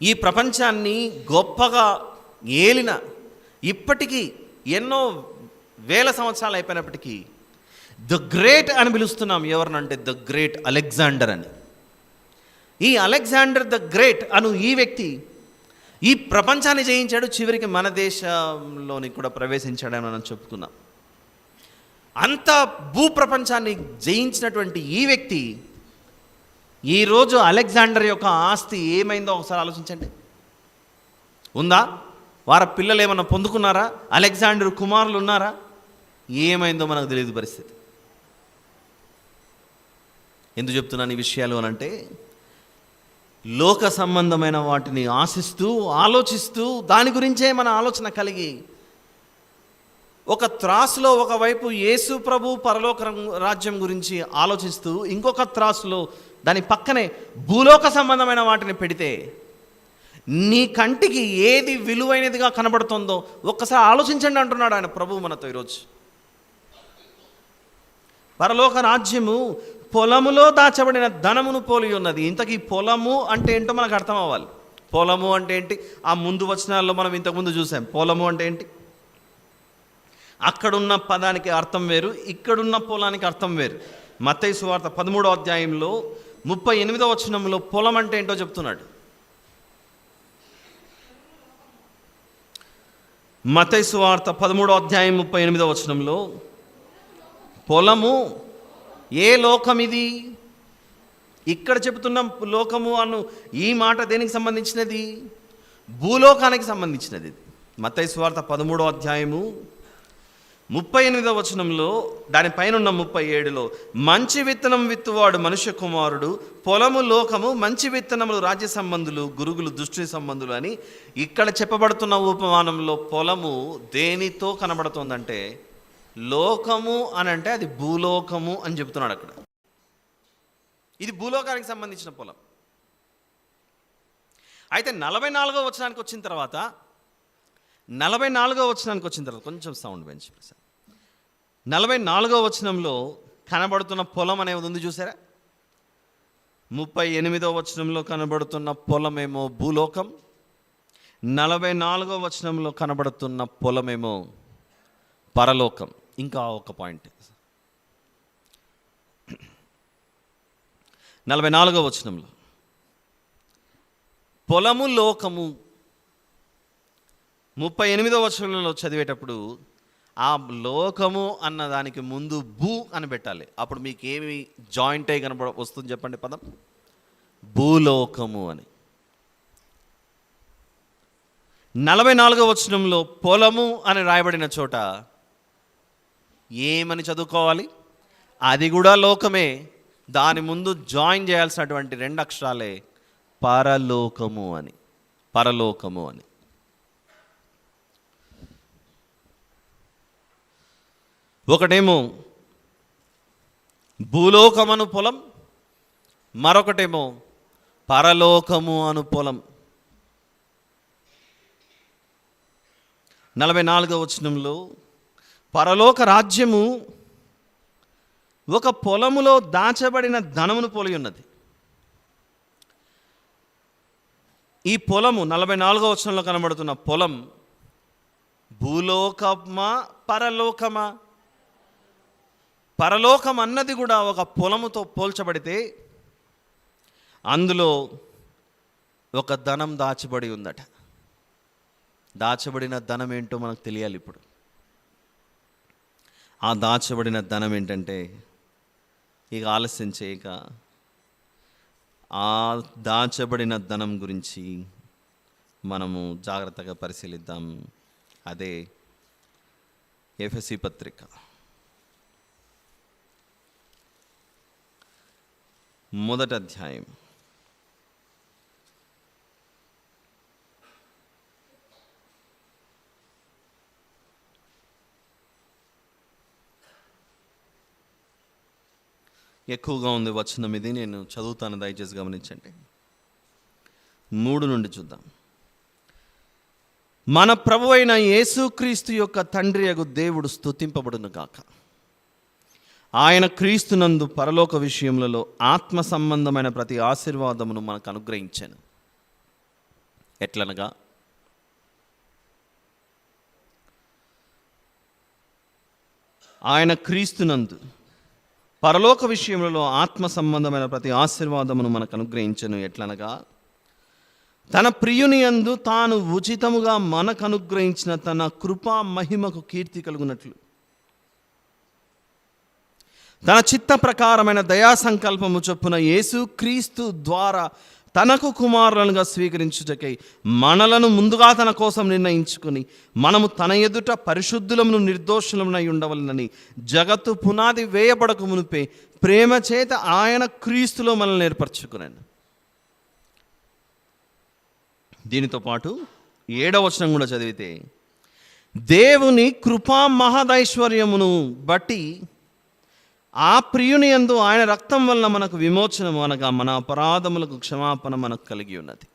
ఈ ప్రపంచాన్ని గొప్పగా ఏలిన, ఇప్పటికీ ఎన్నో వేల సంవత్సరాలు అయిపోయినప్పటికీ ద గ్రేట్ అని పిలుస్తున్నాం. ఎవరినంటే ద గ్రేట్ అలెగ్జాండర్ అని. ఈ అలెగ్జాండర్ ద గ్రేట్ అను ఈ వ్యక్తి ఈ ప్రపంచాన్ని జయించాడు. చివరికి మన దేశంలోని కూడా ప్రవేశించాడని మనం చెప్పుకున్నాం. అంత భూప్రపంచాన్ని జయించినటువంటి ఈ వ్యక్తి ఈరోజు అలెగ్జాండర్ యొక్క ఆస్తి ఏమైందో ఒకసారి ఆలోచించండి. ఉందా? వారి పిల్లలు ఏమన్నా పొందుకున్నారా? అలెగ్జాండర్ కుమారులు ఉన్నారా? ఏమైందో మనకు తెలియదు పరిస్థితి. ఎందుకు చెప్తున్నాను ఈ విషయాలు అనంటే, లోక సంబంధమైన వాటిని ఆశిస్తూ, ఆలోచిస్తూ, దాని గురించే మన ఆలోచన కలిగి, ఒక త్రాసులో ఒకవైపు యేసు ప్రభు పరలోక రాజ్యం గురించి ఆలోచిస్తూ, ఇంకొక త్రాసులో దాని పక్కనే భూలోక సంబంధమైన వాటిని పెడితే నీ కంటికి ఏది విలువైనదిగా కనబడుతుందో ఒక్కసారి ఆలోచించండి అంటున్నాడు ఆయన ప్రభు మనతో ఈరోజు. పరలోక రాజ్యము పొలములో దాచబడిన ధనమును పోలి ఉన్నది. ఇంతకీ పొలము అంటే ఏంటో మనకు అర్థం అవ్వాలి. పొలము అంటే ఏంటి? ఆ ముందు వచనాల్లో మనం ఇంతకుముందు చూసాం. పొలము అంటే ఏంటి? అక్కడున్న పదానికి అర్థం వేరు, ఇక్కడున్న పొలానికి అర్థం వేరు. మత్తయి సువార్త 13వ అధ్యాయంలో 38వ వచనంలో పొలం అంటే ఏంటో చెప్తున్నాడు. మత్తయి సువార్త 13వ అధ్యాయం 38వ వచనంలో పొలము ఏ లోకం ఇది? ఇక్కడ చెబుతున్న లోకము అను ఈ మాట దేనికి సంబంధించినది? భూలోకానికి సంబంధించినది. మత్తయి సువార్త 13వ అధ్యాయము 38వ వచనంలో, దానిపైన ఉన్న 37లో, మంచి విత్తనం విత్తువాడు మనుష్య కుమారుడు, పొలము లోకము, మంచి విత్తనములు రాజ్య సంబంధులు, గురుగులు దృష్టి సంబంధులు అని ఇక్కడ చెప్పబడుతున్న ఉపమానంలో పొలము దేనితో కనబడుతోందంటే, లోకము అని అంటే అది భూలోకము అని చెబుతున్నాడు అక్కడ. ఇది భూలోకానికి సంబంధించిన పొలం. అయితే 44వ వచనానికి వచ్చిన తర్వాత కొంచెం సౌండ్ పెంచి, 44వ వచనంలో కనబడుతున్న పొలం అనేది ఉంది చూసారా. 38వ వచనంలో కనబడుతున్న పొలమేమో భూలోకం, 44వ వచనంలో కనబడుతున్న పొలమేమో పరలోకం. ఇంకా ఒక పాయింట్, 44వ వచనంలో పొలము లోకము, 38వ వచనంలో చదివేటప్పుడు ఆ లోకము అన్న దానికి ముందు భూ అని పెట్టాలి. అప్పుడు మీకు ఏమి జాయింట్ అయి వస్తుంది చెప్పండి పదం? భూలోకము అని. 44వ వచనంలో పొలము అని రాయబడిన చోట ఏమని చదువుకోవాలి? అది కూడా లోకమే, దాని ముందు జాయిన్ చేయాల్సినటువంటి 2 అక్షరాలే పరలోకము అని. పరలోకము అని. ఒకటేమో భూలోకమను పొలం, మరొకటేమో పరలోకము అను పొలం. 44వ వచనంలో పరలోక రాజ్యము ఒక పొలములో దాచబడిన ధనమును పోలి ఉన్నది. ఈ పొలము 44వ వచనంలో కనబడుతున్న పొలం భూలోకమా పరలోకమా? పరలోకం అన్నది కూడా ఒక పొలముతో పోల్చబడితే అందులో ఒక ధనం దాచబడి ఉందట. దాచబడిన ధనం ఏంటో మనకు తెలియాలి ఇప్పుడు. ఆ దాచబడిన ధనం ఏంటంటే, ఇక ఆలస్యం చేయక ఆ దాచబడిన ధనం గురించి మనము జాగ్రత్తగా పరిశీలిద్దాం. అదే ఎఫెసీ పత్రిక 1వ అధ్యాయం. ఎక్కువగా ఉంది వచనం ఇది, నేను చదువుతాను, దయచేసి గమనించండి. 3 నుండి చూద్దాం. మన ప్రభువైన యేసుక్రీస్తు యొక్క తండ్రి యగు దేవుడు స్తుతింపబడును గాక. ఆయన క్రీస్తునందు పరలోక విషయములలో ఆత్మ సంబంధమైన ప్రతి ఆశీర్వాదమును మనకు అనుగ్రహించాను. ఎట్లనగా ఆయన క్రీస్తునందు పరలోక విషయములలో ఆత్మ సంబంధమైన ప్రతి ఆశీర్వాదమును మనకు అనుగ్రహించను. ఎట్లనగా తన ప్రియుని యందు తాను ఉచితముగా మనకు అనుగ్రహించిన తన కృపా మహిమకు కీర్తి కలుగునట్లు తన చిత్త ప్రకారమైన దయా సంకల్పము చొప్పున యేసు క్రీస్తు ద్వారా తనకు కుమారులనుగా స్వీకరించుటకై మనలను ముందుగా తన కోసం నిర్ణయించుకుని మనము తన ఎదుట పరిశుద్ధులమును నిర్దోషులమునై ఉండవలనని జగత్తు పునాది వేయబడక మునిపే ప్రేమ చేత ఆయన క్రీస్తులో మనల్ని ఏర్పరచుకున్నాను. దీనితో పాటు 7వ వచనం కూడా చదివితే, దేవుని కృపా మహదైశ్వర్యమును బట్టి ఆ ప్రియుని యందు ఆయన రక్తం వలన మనకు విమోచనము, అనగా మన అపరాధములకు క్షమాపణ మనకు కలిగి ఉన్నది.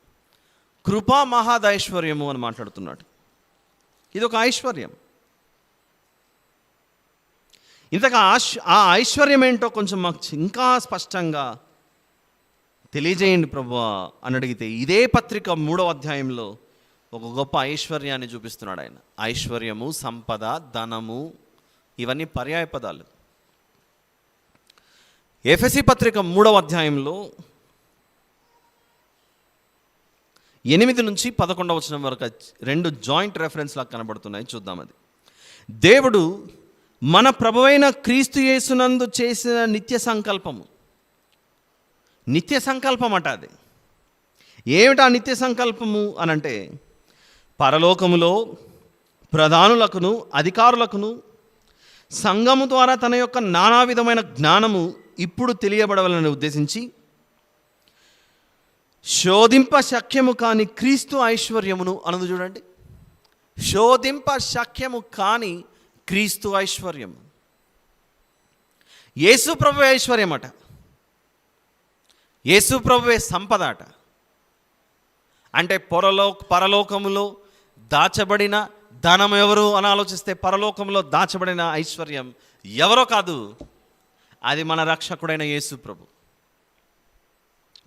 కృపా మహాదైశ్వర్యము అని మాట్లాడుతున్నాడు. ఇది ఒక ఐశ్వర్యం. ఇంతగా ఆ ఐశ్వర్యం ఏంటో కొంచెం మాకు ఇంకా స్పష్టంగా తెలియజేయండి ప్రభువా అని అడిగితే, ఇదే పత్రిక 3వ అధ్యాయంలో ఒక గొప్ప ఐశ్వర్యాన్ని చూపిస్తున్నాడు ఆయన. ఐశ్వర్యము, సంపద, ధనము ఇవన్నీ పర్యాయ పదాలు. ఎఫెసీ పత్రిక 3వ అధ్యాయంలో 8 నుంచి 11వ వచనం వరకు 2 జాయింట్ రెఫరెన్స్ లాగా కనబడుతున్నాయి. చూద్దాం. అది దేవుడు మన ప్రభువైన క్రీస్తు యేసునందు చేసిన నిత్య సంకల్పము. నిత్య సంకల్పం అట అది. ఏమిటా నిత్య సంకల్పము అనంటే, పరలోకములో ప్రధానులకును అధికారులకును సంఘము ద్వారా తన యొక్క నానా విధమైన జ్ఞానము ఇప్పుడు తెలియబడవాలని ఉద్దేశించి శోధింప శక్యము కాని క్రీస్తు ఐశ్వర్యమును అన్నది చూడండి. శోధింప శక్యము కాని క్రీస్తు ఐశ్వర్యము. యేసు ప్రభువే ఐశ్వర్యం అట. యేసు ప్రభువే సంపద అట. అంటే పరలోకములో దాచబడిన ధనం ఎవరు అని ఆలోచిస్తే పరలోకంలో దాచబడిన ఐశ్వర్యం ఎవరో కాదు, అది మన రక్షకుడైన యేసు ప్రభు.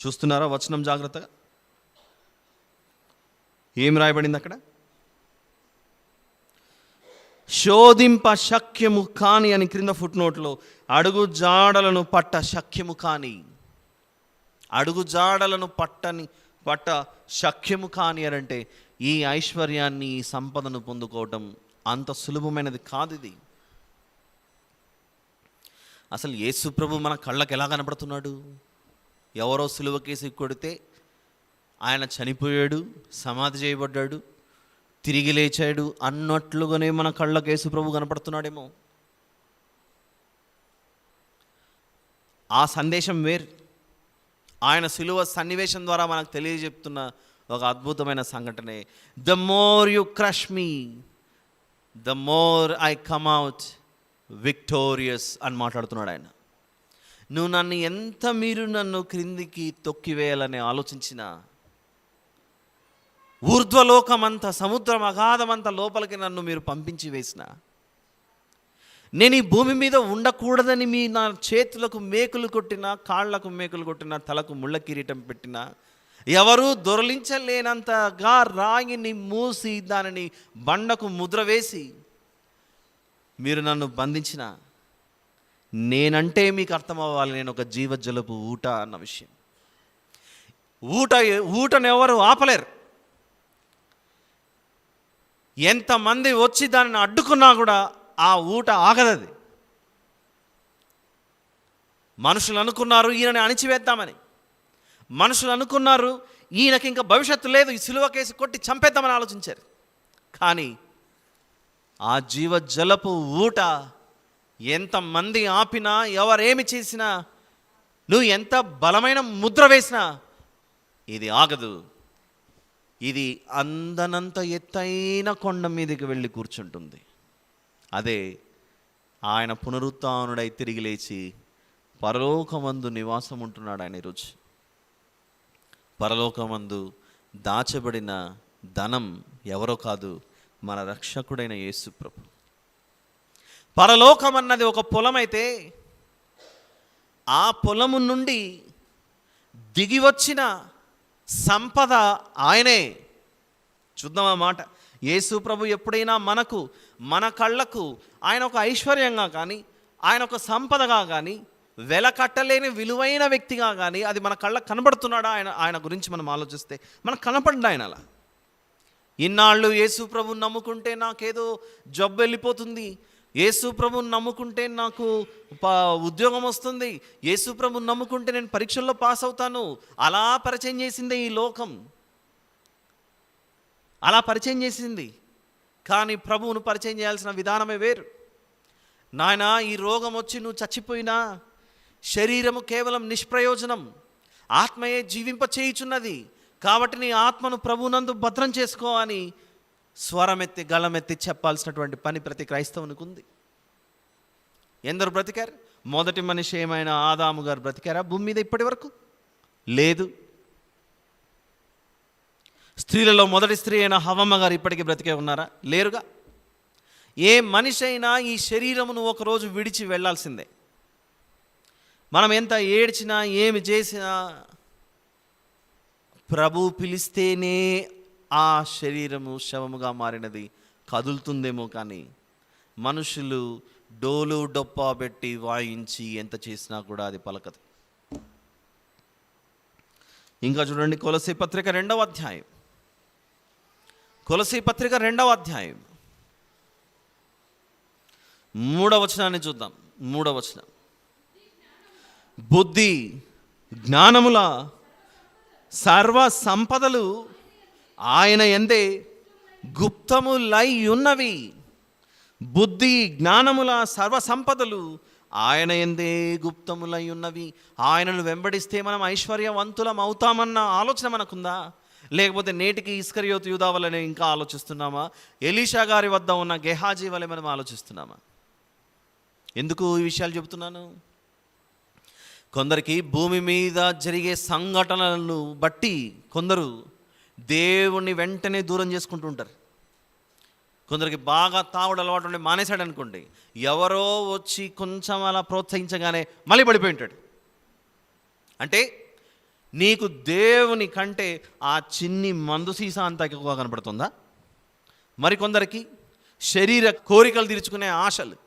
చూస్తున్నారా వచనం జాగ్రత్తగా? ఏం రాయబడింది అక్కడ? శోధింప శక్యము కాని అని క్రింద ఫుట్ నోట్లో, అడుగు జాడలను పట్ట శక్యము కాని, అడుగు జాడలను పట్ట శక్యము కాని అని అంటే ఈ ఐశ్వర్యాన్ని, ఈ సంపదను పొందుకోవటం అంత సులభమైనది కాదు. ఇది అసలు యేసు ప్రభు మన కళ్ళకు ఎలా కనపడుతున్నాడు? ఎవరో సిలువ కేసి కొడితే ఆయన చనిపోయాడు, సమాధి చేయబడ్డాడు, తిరిగి లేచాడు అన్నట్లుగానే మన కళ్ళకు యేసు ప్రభు కనపడుతున్నాడేమో. ఆ సందేశం వేరు. ఆయన సిలువ సన్నివేశం ద్వారా మనకు తెలియజెప్తున్న ఒక అద్భుతమైన సంఘటనే, the more you crush me the more I come out victorious అని మాట్లాడుతున్నాడు ఆయన. నువ్వు మీరు నన్ను క్రిందికి తొక్కివేయాలని ఆలోచించిన, ఊర్ధ్వలోకమంతా, సముద్రం అగాధమంతా లోపలికి నన్ను మీరు పంపించి వేసిన, నేను ఈ భూమి మీద ఉండకూడదని నా చేతులకు మేకులు కొట్టిన, కాళ్లకు మేకులు కొట్టిన, తలకు ముళ్ళ కిరీటం పెట్టిన, ఎవరు దొరలించలేనంతగా రాయిని మూసి దానిని బండకు ముద్ర వేసి మీరు నన్ను బంధించిన, నేనంటే మీకు అర్థం అవ్వాలి, నేను ఒక జీవజలపు ఊట అన్న విషయం. ఊటను ఎవరు ఆపలేరు. ఎంతమంది వచ్చి దానిని అడ్డుకున్నా కూడా ఆ ఊట ఆగదది. మనుషులు అనుకున్నారు ఈయనని అణిచివేద్దామని, మనుషులు అనుకున్నారు ఈయనకి ఇంకా భవిష్యత్తు లేదు, ఈ సిలువ కేసు కొట్టి చంపేద్దామని ఆలోచించారు. కానీ ఆ జీవజలపు ఊట ఎంతమంది ఆపినా, ఎవరేమి చేసినా, నువ్వు ఎంత బలమైన ముద్ర వేసినా ఇది ఆగదు. ఇది అందనంత ఎత్తైన కొండ మీదకి వెళ్ళి కూర్చుంటుంది. అదే ఆయన పునరుత్థానుడై తిరిగి లేచి పరలోకమందు నివాసం ఉంటున్నాడు ఆయన ఈరోజు. పరలోకమందు దాచబడిన ధనం ఎవరో కాదు, మన రక్షకుడైన యేసు ప్రభు. పరలోకం అన్నది ఒక పొలం అయితే, ఆ పొలము నుండి దిగి వచ్చిన సంపద ఆయనే. చూద్దాం ఆ మాట. యేసు ప్రభు ఎప్పుడైనా మన కళ్ళకు ఆయన ఒక ఐశ్వర్యంగా కానీ, ఆయన ఒక సంపదగా కానీ, వెలకట్టలేని విలువైన వ్యక్తిగా కానీ అది మన కళ్ళకు కనబడుతున్నాడా? ఆయన గురించి మనం ఆలోచిస్తే మనకు కనపడ్డా ఆయన అలా. ఇన్నాళ్ళు యేసు ప్రభుని నమ్ముకుంటే నాకేదో జబ్బు వెళ్ళిపోతుంది, యేసు ప్రభుని నమ్ముకుంటే నాకు ఉద్యోగం వస్తుంది, యేసు ప్రభుని నమ్ముకుంటే నేను పరీక్షల్లో పాస్ అవుతాను, అలా పరిచయం చేసిందే ఈ లోకం, అలా పరిచయం చేసింది. కానీ ప్రభువును పరిచయం చేయాల్సిన విధానమే వేరు. నాయన, ఈ రోగం వచ్చి నువ్వు చచ్చిపోయినా శరీరము కేవలం నిష్ప్రయోజనం, ఆత్మయే జీవింప చేయుచున్నది, కాబట్టి నీ ఆత్మను ప్రభువునందు భద్రం చేసుకో అని స్వరమెత్తి గళమెత్తి చెప్పాల్సినటువంటి పని ప్రతి క్రైస్తవునికి ఉంది. ఎందరు బ్రతికారు? మొదటి మనిషి ఏమైనా ఆదాము గారు బ్రతికారా భూమి మీద ఇప్పటి వరకు? లేదు. స్త్రీలలో మొదటి స్త్రీ అయిన హవ్వమ్మ గారు ఇప్పటికీ బ్రతికే ఉన్నారా? లేరుగా. ఏ మనిషి అయినా ఈ శరీరమును ఒకరోజు విడిచి వెళ్ళాల్సిందే. మనం ఎంత ఏడ్చినా ఏమి చేసినా ప్రభు పిలిస్తేనే ఆ శరీరము శవముగా మారినది కదులుతుందేమో, కానీ మనుషులు డోలు డొప్ప పెట్టి వాయించి ఎంత చేసినా కూడా అది పలకదు. ఇంకా చూడండి, కొలసీ పత్రిక 2వ అధ్యాయం, కొలసీ పత్రిక 2వ అధ్యాయం 3వ వచనాన్ని చూద్దాం. 3వ వచనం, బుద్ధి జ్ఞానముల సర్వ సంపదలు ఆయన యందే గుప్తములై ఉన్నవి. బుద్ధి జ్ఞానముల సర్వ సంపదలు ఆయన యందే గుప్తములై ఉన్నవి. ఆయనను వెంబడిస్తే మనం ఐశ్వర్యవంతులం అవుతామన్న ఆలోచన మనకుందా? లేకపోతే నేటికి ఇస్కరియోతు యూదా వలనే ఇంకా ఆలోచిస్తున్నామా? ఎలీషా గారి వద్ద ఉన్న గెహాజీ వలె మనం ఆలోచిస్తున్నామా? ఎందుకు ఈ విషయాలు చెబుతున్నాను? కొందరికి భూమి మీద జరిగే సంఘటనలను బట్టి కొందరు దేవుణ్ణి వెంటనే దూరం చేసుకుంటూ ఉంటారు. కొందరికి బాగా తాగుడు అలవాటు ఉండి మానేశాడు అనుకోండి, ఎవరో వచ్చి కొంచెం అలా ప్రోత్సహించగానే మళ్ళీ పడిపోయి ఉంటాడు. అంటే నీకు దేవుని కంటే ఆ చిన్ని మందు సీసా అంత ఎక్కువగా కనపడుతుందా? మరికొందరికి శరీర కోరికలు తీర్చుకునే ఆశలు,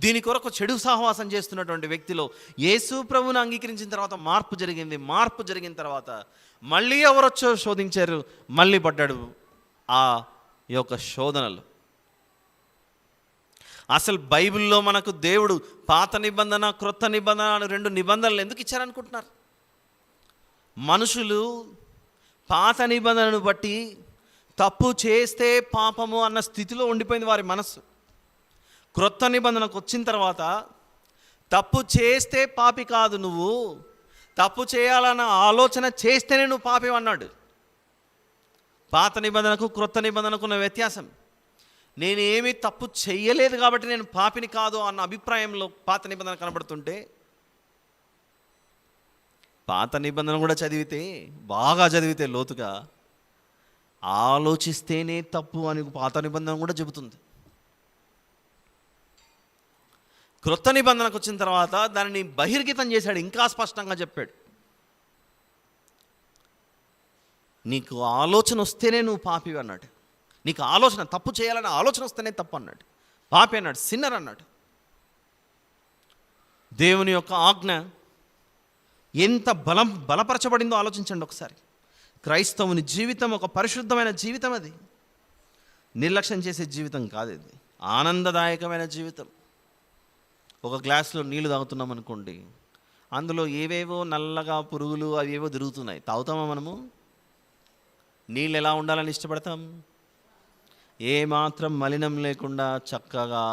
దీని కొరకు చెడు సహవాసం చేస్తున్నటువంటి వ్యక్తిలో యేసు ప్రభువును అంగీకరించిన తర్వాత మార్పు జరిగిన తర్వాత మళ్ళీ ఎవరొచ్చో శోధించారు, మళ్ళీ పడ్డాడు ఆ యొక్క శోధనలు. అసలు బైబిల్లో మనకు దేవుడు పాత నిబంధన క్రొత్త నిబంధన అని 2 నిబంధనలు ఎందుకు ఇచ్చారనుకుంటున్నారు? మనుషులు పాత నిబంధనను బట్టి తప్పు చేస్తే పాపము అన్న స్థితిలో ఉండిపోయింది వారి మనస్సు. క్రొత్త నిబంధనకు వచ్చిన తర్వాత తప్పు చేస్తే పాపి కాదు, నువ్వు తప్పు చేయాలన్న ఆలోచన చేస్తేనే నువ్వు పాపి అన్నాడు. పాత నిబంధనకు క్రొత్త నిబంధనకు ఉన్న వ్యత్యాసం, నేనేమీ తప్పు చెయ్యలేదు కాబట్టి నేను పాపిని కాదు అన్న అభిప్రాయంలో పాత నిబంధన కనబడుతుంటే, పాత నిబంధన కూడా బాగా చదివితే లోతుగా ఆలోచిస్తేనే తప్పు అని పాత నిబంధన కూడా చెబుతుంది. క్రొత్త నిబంధనకు వచ్చిన తర్వాత దానిని బహిర్గతం చేశాడు, ఇంకా స్పష్టంగా చెప్పాడు. నీకు ఆలోచన వస్తేనే నువ్వు పాపి అన్నాడు. నీకు ఆలోచన, తప్పు చేయాలనే ఆలోచన వస్తేనే తప్పు అన్నాడు, పాపి అన్నాడు, సిన్నర్ అన్నాడు. దేవుని యొక్క ఆజ్ఞ ఎంత బలపరచబడిందో ఆలోచించండి ఒకసారి. క్రైస్తవుని జీవితం ఒక పరిశుద్ధమైన జీవితం, అది నిర్లక్ష్యం చేసే జీవితం కాదు, ఇది ఆనందదాయకమైన జీవితం. ఒక గ్లాసులో నీళ్లు తాగుతున్నాం అనుకోండి, అందులో ఏవేవో నల్లగా పురుగులు అవేవో తిరుగుతున్నాయి, తాగుతామా మనము? నీళ్ళు ఎలా ఉండాలని ఇష్టపడతాం? ఏమాత్రం మలినం లేకుండా చక్కగా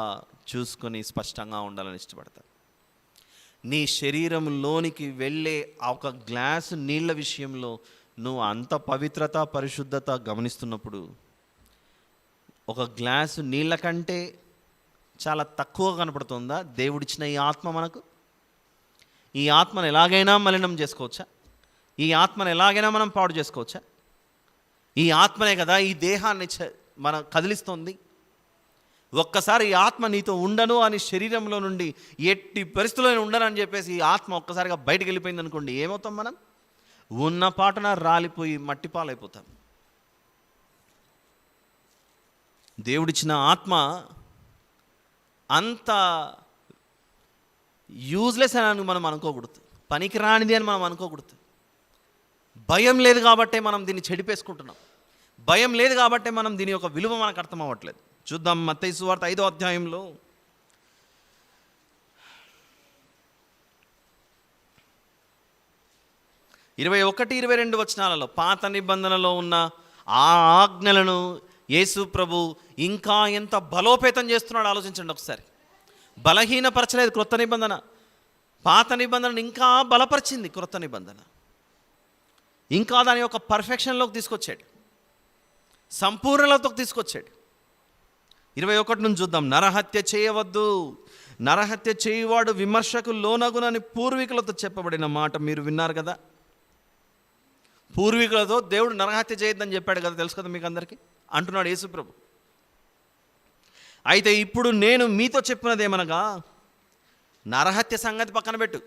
చూసుకొని స్పష్టంగా ఉండాలని ఇష్టపడతాం. నీ శరీరంలోనికి వెళ్ళే ఒక గ్లాసు నీళ్ళ విషయంలో నువ్వు అంత పవిత్రత పరిశుద్ధత గమనిస్తున్నప్పుడు, ఒక గ్లాసు నీళ్ళ కంటే చాలా తక్కువ కనపడుతుందా దేవుడిచ్చిన ఈ ఆత్మ మనకు? ఈ ఆత్మను ఎలాగైనా మలినం చేసుకోవచ్చా? ఈ ఆత్మను ఎలాగైనా మనం పాడు చేసుకోవచ్చా? ఈ ఆత్మనే కదా ఈ దేహాన్ని మన కదిలిస్తుంది. ఒక్కసారి ఈ ఆత్మ నీతో ఉండను అని శరీరంలో నుండి ఎట్టి పరిస్థితుల్లో ఉండను అని చెప్పేసి ఈ ఆత్మ ఒక్కసారిగా బయటకు వెళ్ళిపోయింది అనుకోండి, ఏమవుతాం మనం? ఉన్న పాటన రాలిపోయి మట్టిపాలైపోతాం. దేవుడిచ్చిన ఆత్మ అంత యూజ్లెస్ అని మనం అనుకోకూడదు, పనికిరానిది అని మనం అనుకోకూడదు. భయం లేదు కాబట్టే మనం దీన్ని చెడిపేసుకుంటున్నాం, భయం లేదు కాబట్టే మనం దీని యొక్క విలువ మనకు అర్థం అవ్వట్లేదు. చూద్దాం మత్తయి సువార్త 5వ అధ్యాయంలో 21-22 వచనాలలో పాత నిబంధనలో ఉన్న ఆ ఆజ్ఞలను యేసు ప్రభు ఇంకా ఎంత బలోపేతం చేస్తున్నాడు ఆలోచించండి ఒకసారి. బలహీనపరచలేదు క్రొత్త నిబంధన, పాత నిబంధనను ఇంకా బలపరిచింది క్రొత్త నిబంధన. ఇంకా దాని యొక్క పర్ఫెక్షన్లోకి తీసుకొచ్చాడు, సంపూర్ణతలోకి తీసుకొచ్చాడు. 21 నుంచి చూద్దాం. నరహత్య చేయవద్దు, నరహత్య చేయువాడు విమర్శకు లోనగునని పూర్వీకులతో చెప్పబడిన మాట మీరు విన్నారు కదా. పూర్వీకులతో దేవుడు నరహత్య చేయొద్దని చెప్పాడు కదా, తెలుసు కదా మీకు అందరికీ అంటున్నాడు యేసుప్రభు. అయితే ఇప్పుడు నేను మీతో చెప్పినది ఏమనగా, నరహత్య సంగతి పక్కన పెట్టు,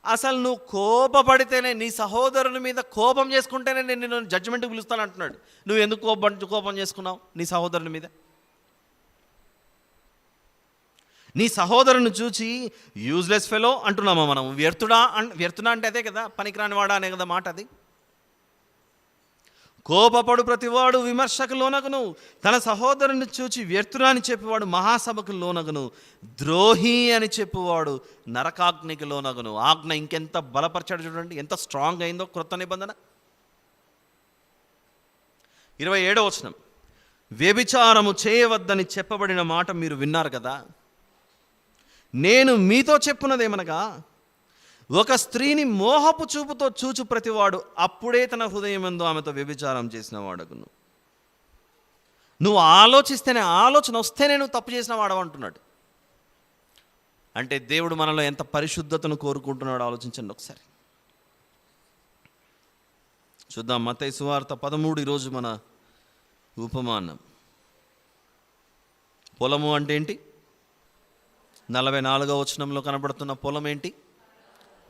అసలు నువ్వు కోపపడితేనే, నీ సహోదరుని మీద కోపం చేసుకుంటేనే నేను నిన్ను జడ్జిమెంట్కి పిలుస్తాను అంటున్నాడు. నువ్వు ఎందుకు కోపం చేసుకున్నావు నీ సహోదరుని మీద? నీ సహోదరుని చూచి యూజ్లెస్ ఫెలో అంటున్నామా మనం? వ్యర్థుడా అంటే అదే కదా, పనికిరాని వాడా అనే కదా మాట అది. కోపపడు ప్రతివాడు విమర్శకు లోనగును, తన సహోదరుని చూచి వ్యర్థుడా అని చెప్పేవాడు మహాసభకు లోనగును, ద్రోహి అని చెప్పువాడు నరకాగ్నికి లోనగును. ఆజ్ఞ ఇంకెంత బలపరచాడు చూడండి, ఎంత స్ట్రాంగ్ అయిందో క్రొత్త నిబంధన. 27వ వచనం, వ్యభిచారము చేయవద్దని చెప్పబడిన మాట మీరు విన్నారు కదా. నేను మీతో చెప్పున్నదేమనగా, ఒక స్త్రీని మోహపు చూపుతో చూచు ప్రతివాడు అప్పుడే తన హృదయమందు ఆమెతో వ్యభిచారం చేసిన వాడగును. నువ్వు ఆలోచిస్తేనే, ఆలోచన వస్తేనే నువ్వు తప్పు చేసిన వాడవు అంటున్నాడు. అంటే దేవుడు మనలో ఎంత పరిశుద్ధతను కోరుకుంటున్నాడో ఆలోచించండి ఒకసారి. చూద్దాం మత్తయి సువార్త 13 ఈరోజు మన ఉపమానం. పొలము అంటే ఏంటి? 44వ వచనంలో కనబడుతున్న పొలం ఏంటి?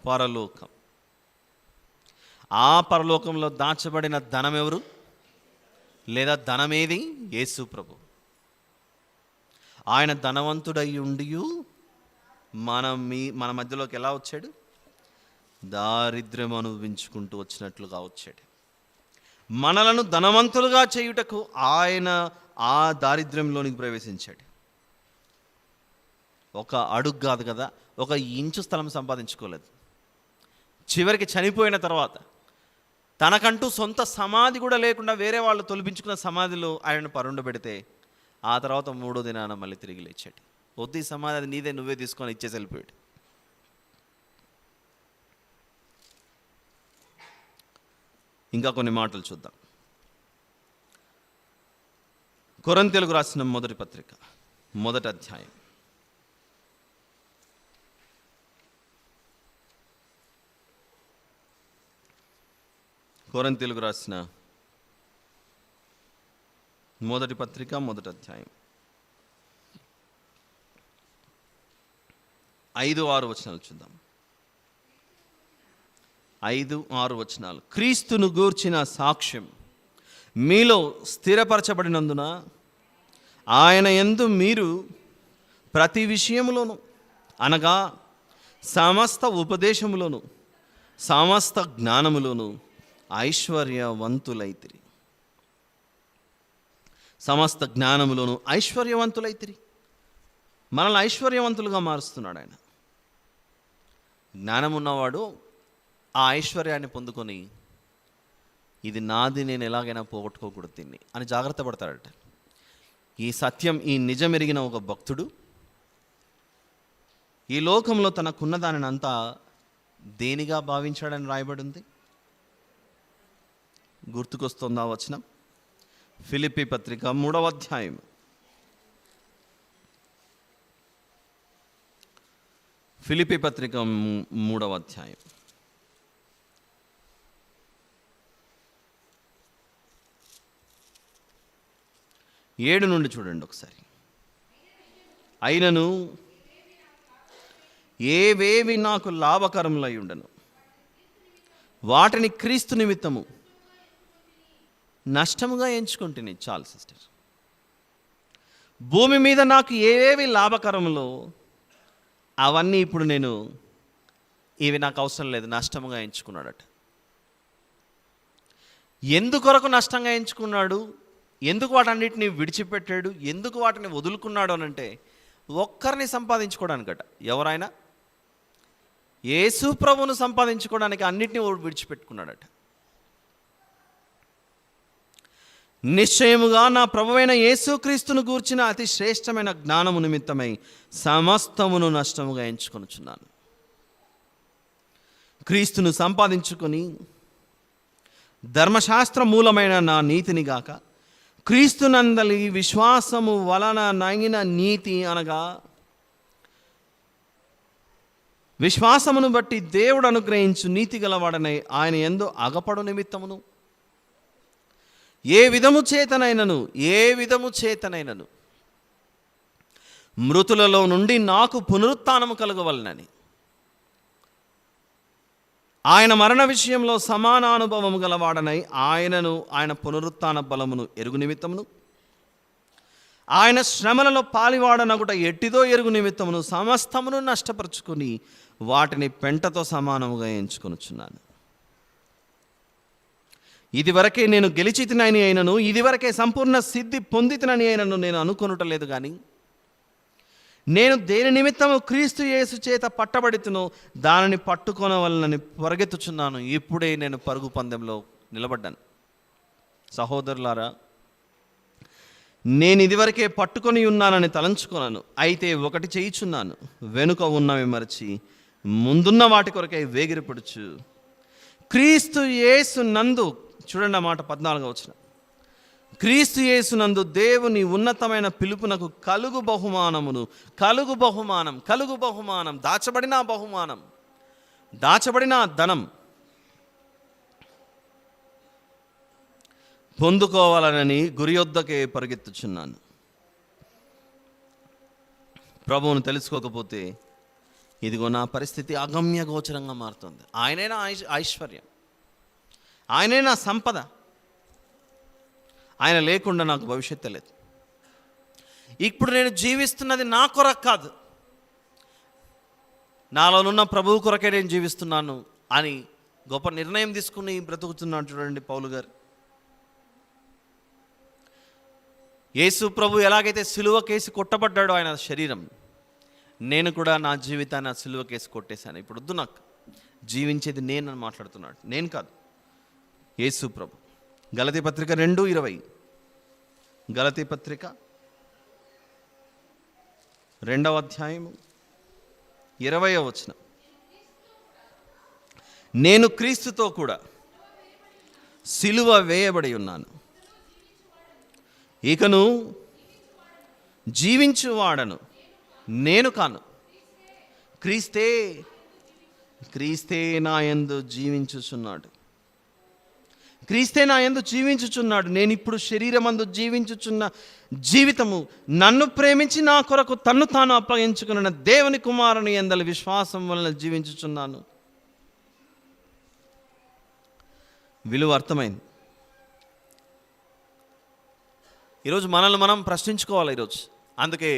పరలోకం. ఆ పరలోకంలో దాచబడిన ధనం ఎవరు? లేదా ధనమేది? యేసు ప్రభు. ఆయన ధనవంతుడై ఉండి మన మధ్యలోకి ఎలా వచ్చాడు? దారిద్ర్యం అనుభవించుకుంటూ వచ్చినట్లుగా వచ్చాడు. మనలను ధనవంతులుగా చేయుటకు ఆయన ఆ దారిద్ర్యంలోనికి ప్రవేశించాడు. ఒక అడుగు కాదు కదా, 1 ఇంచు స్థలం సంపాదించుకోలేదు. చివరికి చనిపోయిన తర్వాత తనకంటూ సొంత సమాధి కూడా లేకుండా వేరే వాళ్ళు తొలిపించుకున్న సమాధిలో ఆయనను పరుండబెడితే ఆ తర్వాత 3వ దినాన మళ్ళీ తిరిగి లేచాడు. వద్దు ఈ సమాధి, అది నీదే, నువ్వే తీసుకొని ఇచ్చేసి వెళ్ళిపోయాడు. ఇంకా కొన్ని మాటలు చూద్దాం. కొరింథీయులకు రాసిన మొదటి పత్రిక 1వ అధ్యాయం. కొరింథీయులకు రాసిన మొదటి పత్రిక 1వ అధ్యాయం 5-6 వచనాలు చూద్దాం. 5-6 వచనాలు. క్రీస్తును గూర్చిన సాక్ష్యం మీలో స్థిరపరచబడినందున ఆయన యందు మీరు ప్రతి విషయములోను, అనగా సమస్త ఉపదేశములోను సమస్త జ్ఞానములోను ఐశ్వర్యవంతులైతిరి. సమస్త జ్ఞానములోను ఐశ్వర్యవంతులైతిరి. మనల్ని ఐశ్వర్యవంతులుగా మారుస్తున్నాడు ఆయన. జ్ఞానం ఉన్నవాడు ఆ ఐశ్వర్యాన్ని పొందుకొని ఇది నాది, నేను ఎలాగైనా పోగొట్టుకోకూడదు దీన్ని అని జాగ్రత్త పడతాడట. ఈ సత్యం, ఈ నిజం ఎరిగిన ఒక భక్తుడు ఈ లోకంలో తనకున్న దానిని అంతా దేనిగా భావించాడని రాయబడింది. గుర్తుకొస్తుందా వచనం? ఫిలిప్పీ పత్రిక 3వ అధ్యాయం. ఫిలిప్పీ పత్రిక 3వ అధ్యాయం 7 నుండి చూడండి ఒకసారి. అయినను ఏవేవి నాకు లాభకరములై ఉండను వాటిని క్రీస్తు నిమిత్తము నష్టముగా ఎంచుకుంటుని. చాలు సిస్టర్. భూమి మీద నాకు ఏవేవి లాభకరములో అవన్నీ ఇప్పుడు నేను, ఇవి నాకు అవసరం లేదు, నష్టముగా ఎంచుకున్నాడట. ఎందుకొరకు నష్టంగా ఎంచుకున్నాడు? ఎందుకు వాటన్నిటిని విడిచిపెట్టాడు? ఎందుకు వాటిని వదులుకున్నాడు అని అంటే ఒక్కరిని సంపాదించుకోవడానికట. ఎవరైనా యేసు ప్రభువును సంపాదించుకోవడానికి అన్నిటినీ విడిచిపెట్టుకున్నాడట. నిశ్చయముగా నా ప్రభువైన యేసుక్రీస్తును గూర్చిన అతి శ్రేష్టమైన జ్ఞానము నిమిత్తమై సమస్తమును నష్టముగా ఎంచుకొనుచున్నాను. క్రీస్తును సంపాదించుకొని ధర్మశాస్త్ర మూలమైన నా నీతిని గాక క్రీస్తునందలి విశ్వాసము వలన నగిన నీతి, అనగా విశ్వాసమును బట్టి దేవుడు అనుగ్రహించు నీతి గలవాడనై ఆయన యందు అగపడు నిమిత్తమును ఏ విధము చేతనైనను మృతులలో నుండి నాకు పునరుత్థానము కలుగవలనని ఆయన మరణ విషయంలో సమానానుభవము గలవాడనై ఆయన పునరుత్థాన బలమును ఎరుగు నిమిత్తమును ఆయన శ్రమలలో పాలివాడనగుట ఎట్టిదో ఎరుగు నిమిత్తమును సమస్తమును నష్టపరుచుకుని వాటిని పెంటతో సమానముగా ఎంచుకొనుచున్నాను. ఇదివరకే నేను గెలిచితినని అయినను, ఇదివరకే సంపూర్ణ సిద్ధి పొందితినని అయినను నేను అనుకొనుటలేదు. కానీ నేను దేని నిమిత్తము క్రీస్తు యేసు చేత పట్టబడితునో దానిని పట్టుకొనవలనని పరిగెత్తుచున్నాను. ఇప్పుడే నేను పరుగు పందెంలో నిలబడ్డాను. సహోదరులారా, నేను ఇదివరకే పట్టుకొని ఉన్నానని తలంచుకొనను. అయితే ఒకటి చేయుచున్నాను, వెనుక ఉన్నవి మరచి ముందున్న వాటి కొరకై వేగిరపడుచు క్రీస్తు యేసు నందు, చూడండి ఆ మాట 14వ వచనం, క్రీస్తు యేసునందు దేవుని ఉన్నతమైన పిలుపునకు కలుగు బహుమానం, దాచబడిన ధనం పొందుకోవాలనని గురి యొద్దకే పరిగెత్తుచున్నాను. ప్రభువును తెలుసుకోకపోతే ఇదిగో నా పరిస్థితి అగమ్య గోచరంగా మారుతుంది. ఆయనే నా ఐశ్వర్యం, ఆయనే నా సంపద. ఆయన లేకుండా నాకు భవిష్యత్తు లేదు. ఇప్పుడు నేను జీవిస్తున్నది నా కొరకు కాదు, నాలోనున్న ప్రభువు కొరకే నేను జీవిస్తున్నాను అని గొప్ప నిర్ణయం తీసుకుని బ్రతుకుతున్నాడు. చూడండి పౌలు గారు. యేసు ప్రభు ఎలాగైతే సిలువ కేసి కొట్టబడ్డాడో ఆయన శరీరం, నేను కూడా నా జీవితాన్ని ఆ సిలువ కేసి కొట్టేశాను. ఇప్పుడు వద్దు, నాకు జీవించేది నేను అని మాట్లాడుతున్నాడు, నేను కాదు, యేసు ప్రభు. గలతీ పత్రిక 2:20, గలతీ పత్రిక 2వ అధ్యాయము 20వ వచనం. నేను క్రీస్తుతో కూడా సిలువ వేయబడి ఉన్నాను, ఇకను జీవించువాడను నేను కాను, క్రీస్తే నా యందు జీవించుచున్నాడు. క్రీస్తే నా యందు జీవించుచున్నాడు. నేను ఇప్పుడు శరీరమందు జీవించుచున్న జీవితము నన్ను ప్రేమించి నా కొరకు తన్ను తాను అప్పగించుకున్న దేవుని కుమారుని యందలి విశ్వాసం వలన జీవించుచున్నాను. విలువ అర్థమైంది. ఈరోజు మనల్ని మనం ప్రశ్నించుకోవాలి ఈరోజు. అందుకే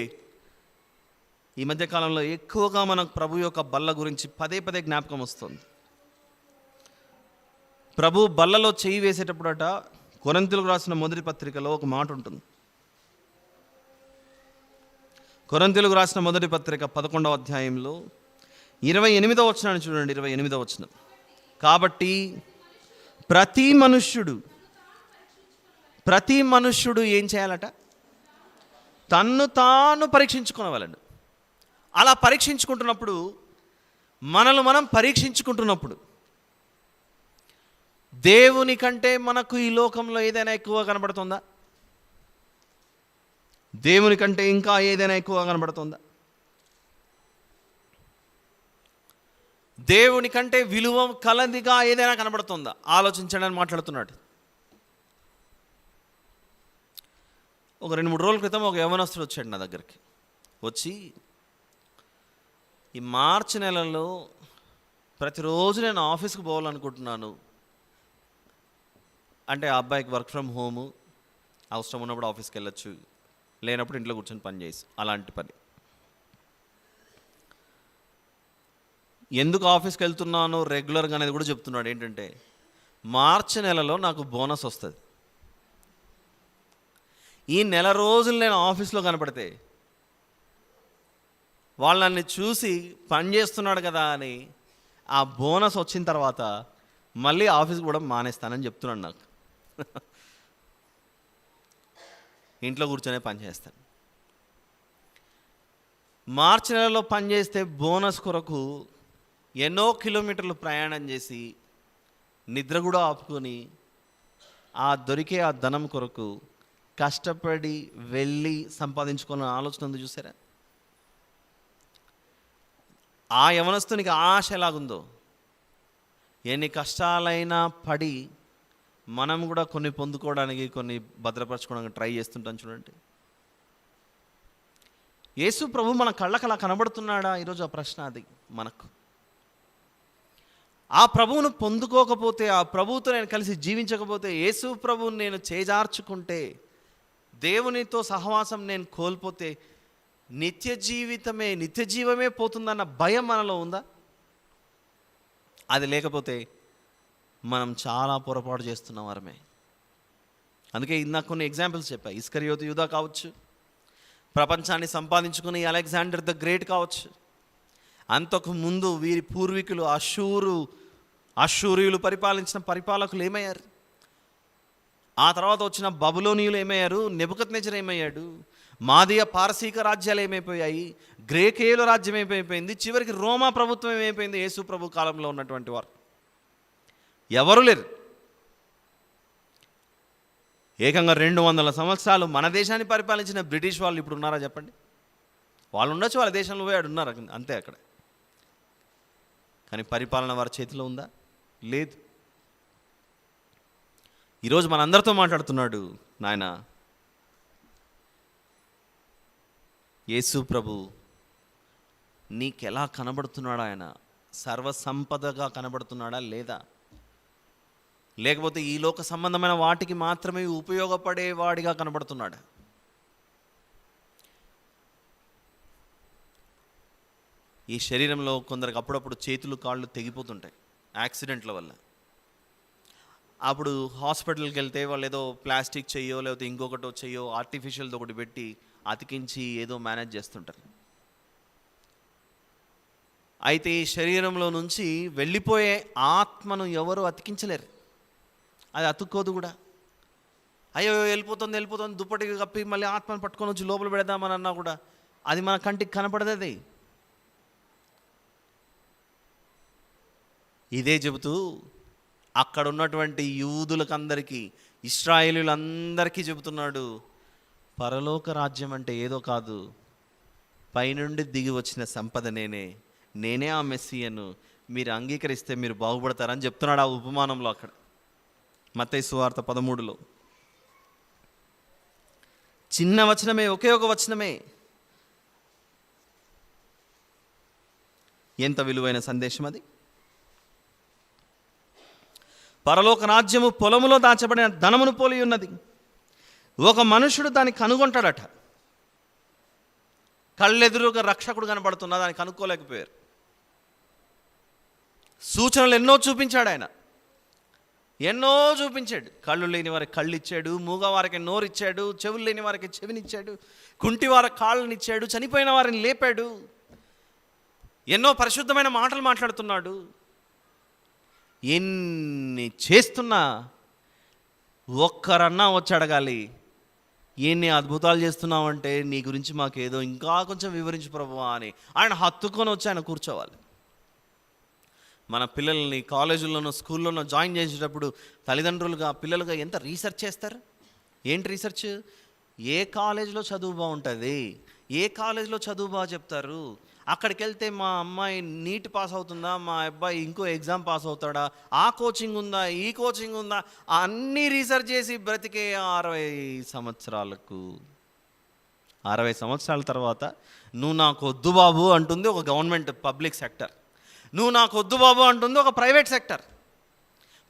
ఈ మధ్యకాలంలో ఎక్కువగా మనకు ప్రభు యొక్క బల్ల గురించి పదే పదే జ్ఞాపకం వస్తుంది. ప్రభు బల్లలో చేయి వేసేటప్పుడట కొరింథీయులకు రాసిన మొదటి పత్రికలో ఒక మాట ఉంటుంది. కొరింథీయులకు రాసిన మొదటి పత్రిక 11వ అధ్యాయంలో 28వ వచనాన్ని చూడండి. 28వ వచనం. కాబట్టి ప్రతి మనుష్యుడు ఏం చేయాలట? తన్ను తాను పరీక్షించుకోవాలండి. అలా పరీక్షించుకుంటున్నప్పుడు, మనల్ని మనం పరీక్షించుకుంటున్నప్పుడు, దేవుని కంటే మనకు ఈ లోకంలో ఏదైనా ఎక్కువ కనబడుతుందా? దేవుని కంటే ఇంకా ఏదైనా ఎక్కువ కనబడుతుందా? దేవుని కంటే విలువ కలదిగా ఏదైనా కనబడుతుందా? ఆలోచించడానికి మాట్లాడుతున్నాడు. ఒక 2-3 రోజుల క్రితం ఒక యవనస్తుడు వచ్చాడు నా దగ్గరికి. వచ్చి, ఈ మార్చి నెలలో ప్రతిరోజు నేను ఆఫీస్కి పోవాలనుకుంటున్నాను అంటే, ఆ అబ్బాయికి వర్క్ ఫ్రమ్ హోము, అవసరం ఉన్నప్పుడు ఆఫీస్కి వెళ్ళొచ్చు, లేనప్పుడు ఇంట్లో కూర్చొని పని చేసి అలాంటి పని. ఎందుకు ఆఫీస్కి వెళ్తున్నానో రెగ్యులర్గా అనేది కూడా చెప్తున్నాడు. ఏంటంటే, మార్చి నెలలో నాకు బోనస్ వస్తుంది, ఈ నెల రోజులు నేను ఆఫీస్లో కనపడితే వాళ్ళని చూసి పని చేస్తున్నాడు కదా అని ఆ బోనస్ వచ్చిన తర్వాత మళ్ళీ ఆఫీస్కి కూడా మానేస్తానని చెప్తున్నాడు నాకు. ఇంట్లో కూర్చొనే పని చేస్తాను. మార్చి నెలలో పనిచేస్తే బోనస్ కొరకు ఎన్నో కిలోమీటర్లు ప్రయాణం చేసి నిద్ర కూడా ఆపుకొని ఆ దొరికే ఆ ధనం కొరకు కష్టపడి వెళ్ళి సంపాదించుకున్న ఆలోచన ఉంది చూసారా? ఆ యవనస్తునికి ఆశ ఎలాగుందో, ఎన్ని కష్టాలైనా పడి మనం కూడా కొన్ని పొందుకోవడానికి, కొన్ని భద్రపరచుకోవడానికి ట్రై చేస్తుంటాం చూడండి. యేసు ప్రభు మన కళ్ళకు అలా కనబడుతున్నాడా? ఈరోజు ఆ ప్రశ్న అది మనకు. ఆ ప్రభువును పొందుకోకపోతే, ఆ ప్రభువుతో నేను కలిసి జీవించకపోతే, యేసు ప్రభువుని నేను చేజార్చుకుంటే, దేవునితో సహవాసం నేను కోల్పోతే నిత్య జీవమే పోతుందన్న భయం మనలో ఉందా? అది లేకపోతే మనం చాలా పొరపాటు చేస్తున్నాం వారమే. అందుకే ఇందాక కొన్ని ఎగ్జాంపుల్స్ చెప్పా. ఇస్కరియోతు యూదా కావచ్చు, ప్రపంచాన్ని సంపాదించుకుని అలెగ్జాండర్ ద గ్రేట్ కావచ్చు, అంతకు ముందు వీరి పూర్వీకులు అషూరియులు పరిపాలించిన పరిపాలకులు ఏమయ్యారు, ఆ తర్వాత వచ్చిన బబులోనీయులు ఏమయ్యారు, నెబుకద్నెజర్ ఏమయ్యాడు, మాదీయ పారసీక రాజ్యాలు ఏమైపోయాయి, గ్రేకేయుల రాజ్యం ఏమైపోయింది, చివరికి రోమా ప్రభుత్వం ఏమైపోయింది. యేసు ప్రభు కాలంలో ఉన్నటువంటి వారు ఎవరు లేరు. ఏకంగా 200 సంవత్సరాలు మన దేశాన్ని పరిపాలించిన బ్రిటిష్ వాళ్ళు ఇప్పుడు ఉన్నారా చెప్పండి? వాళ్ళు ఉండొచ్చు, వాళ్ళ దేశంలో పోయాడు ఉన్నారు అంతే అక్కడ. కానీ పరిపాలన వారి చేతిలో ఉందా? లేదు. ఈరోజు మనందరితో మాట్లాడుతున్నాడు. నాయన, యేసు ప్రభు నీకెలా కనబడుతున్నాడా ఆయన? సర్వసంపదగా కనబడుతున్నాడా లేదా? లేకపోతే ఈ లోక సంబంధమైన వాటికి మాత్రమే ఉపయోగపడేవాడిగా కనబడుతున్నాడా? ఈ శరీరంలో కొందరికి అప్పుడప్పుడు చేతులు కాళ్ళు తెగిపోతుంటాయి యాక్సిడెంట్ల వల్ల. అప్పుడు హాస్పిటల్కి వెళ్తే వాళ్ళు ఏదో ప్లాస్టిక్ చెయ్యో లేకపోతే ఇంకొకటో చెయ్యో ఆర్టిఫిషియల్తో ఒకటి పెట్టి అతికించి ఏదో మేనేజ్ చేస్తుంటారు. అయితే ఈ శరీరంలో నుంచి వెళ్ళిపోయే ఆత్మను ఎవరు అతికించలేరు. అది అతుక్కోదు కూడా. అయ్యో వెళ్ళిపోతుంది దుప్పటికి కప్పి మళ్ళీ ఆత్మను పట్టుకొని వచ్చి లోపల పెడదామని అన్నా కూడా అది మన కంటికి కనపడదు. అది ఇదే చెబుతూ అక్కడ ఉన్నటువంటి యూదులకందరికీ, ఇశ్రాయేలీయులందరికీ చెబుతున్నాడు, పరలోక రాజ్యం అంటే ఏదో కాదు, పైనుండి దిగి వచ్చిన సంపద నేనే ఆ మెస్సియను, మీరు అంగీకరిస్తే మీరు బాగుపడతారని చెప్తున్నాడు ఆ ఉపమానంలో. అక్కడ మత్తయి సువార్త 13లో చిన్న వచనమే, ఒకే ఒక వచనమే, ఎంత విలువైన సందేశం అది. పరలోక రాజ్యము పొలములో దాచబడిన ధనమును పోలి ఉన్నది. ఒక మనుషుడు దాన్ని కనుగొంటాడట. కళ్ళెదురుగా రక్షకుడు కనబడుతున్నా దాన్ని కనుక్కోలేకపోయారు. సూచనలు ఎన్నో చూపించాడు ఆయన, ఎన్నో చూపించాడు. కళ్ళు లేని వారికి కళ్ళు ఇచ్చాడు, మూగవారికి నోరు ఇచ్చాడు, చెవులు లేని వారికి చెవినిచ్చాడు, కుంటి వారికి కాళ్ళని ఇచ్చాడు, చనిపోయిన వారిని లేపాడు, ఎన్నో పరిశుద్ధమైన మాటలు మాట్లాడుతున్నాడు. ఎన్ని చేస్తున్నా ఒక్కరన్నా వచ్చి అడగాలి, ఎన్ని అద్భుతాలు చేస్తున్నావంటే నీ గురించి మాకేదో ఇంకా కొంచెం వివరించు ప్రభువా అని ఆయన హత్తుకొని వచ్చి ఆయన కూర్చోవాలి. మన పిల్లల్ని కాలేజీల్లోనో స్కూల్లోనో జాయిన్ చేసేటప్పుడు తల్లిదండ్రులుగా పిల్లలుగా ఎంత రీసెర్చ్ చేస్తారు. ఏంటి రీసెర్చ్? ఏ కాలేజీలో చదువు బాగుంటుంది, ఏ కాలేజీలో చదువు బాగా చెప్తారు, అక్కడికి వెళ్తే మా అమ్మాయి నీట్ పాస్ అవుతుందా, మా అబ్బాయి ఇంకో ఎగ్జామ్ పాస్ అవుతాడా, ఆ కోచింగ్ ఉందా, ఈ కోచింగ్ ఉందా, అన్నీ రీసెర్చ్ చేసి బ్రతికే 60 సంవత్సరాల తర్వాత నువ్వు నాకు వద్దు బాబు అంటుంది ఒక గవర్నమెంట్ పబ్లిక్ సెక్టర్, నువ్వు నాకు వద్దు బాబు అంటుంది ఒక ప్రైవేట్ సెక్టర్.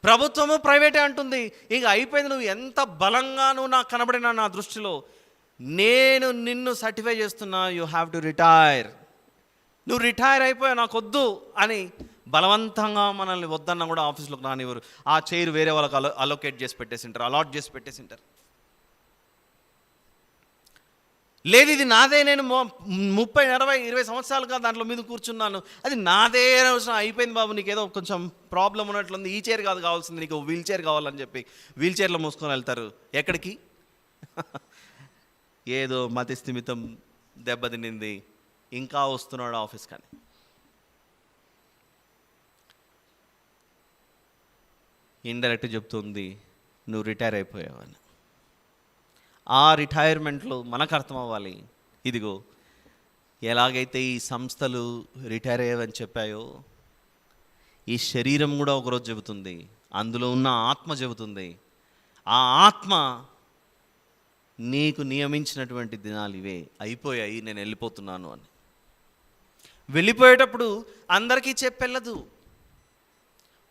ప్రభుత్వము ప్రైవేటే అంటుంది. ఇక అయిపోయింది. నువ్వు ఎంత బలంగా నువ్వు నాకు కనబడినా నా దృష్టిలో, నేను నిన్ను సర్టిఫై చేస్తున్నా, యూ హ్యావ్ టు రిటైర్. నువ్వు రిటైర్ అయిపోయా, నాకు వద్దు అని బలవంతంగా మనల్ని వద్దన్నా కూడా ఆఫీస్లోకి రానివ్వరు. ఆ చైర్ వేరే వాళ్ళకి అలోకేట్ చేసి పెట్టేసింటారు, అలాట్ చేసి పెట్టేసింటారు. లేదు ఇది నాదే, నేను 30, 40, 20 సంవత్సరాలుగా దాంట్లో మీద కూర్చున్నాను, అది నాదే అవసరం, అయిపోయింది బాబు, నీకు ఏదో కొంచెం ప్రాబ్లం ఉన్నట్లుంది, ఈ చైర్ కాదు కావాల్సింది, నీకు వీల్ చైర్ కావాలని చెప్పి వీల్ చైర్లో మూసుకొని వెళ్తారు. ఎక్కడికి? ఏదో మతి స్థిమితం దెబ్బతినింది, ఇంకా వస్తున్నాడు ఆఫీస్. కానీ ఇండైరెక్ట్ చెప్తుంది నువ్వు రిటైర్ అయిపోయావని. ఆ రిటైర్మెంట్లో మనకు అర్థం అవ్వాలి, ఇదిగో ఎలాగైతే ఈ సంస్థలు రిటైర్ అయ్యావని చెప్పాయో, ఈ శరీరం కూడా ఒకరోజు చెబుతుంది, అందులో ఉన్న ఆత్మ చెబుతుంది, ఆ ఆత్మ నీకు నియమించినటువంటి దినాలు ఇవే అయిపోయాయి, నేను వెళ్ళిపోతున్నాను అని. వెళ్ళిపోయేటప్పుడు అందరికీ చెప్పెళ్ళదు.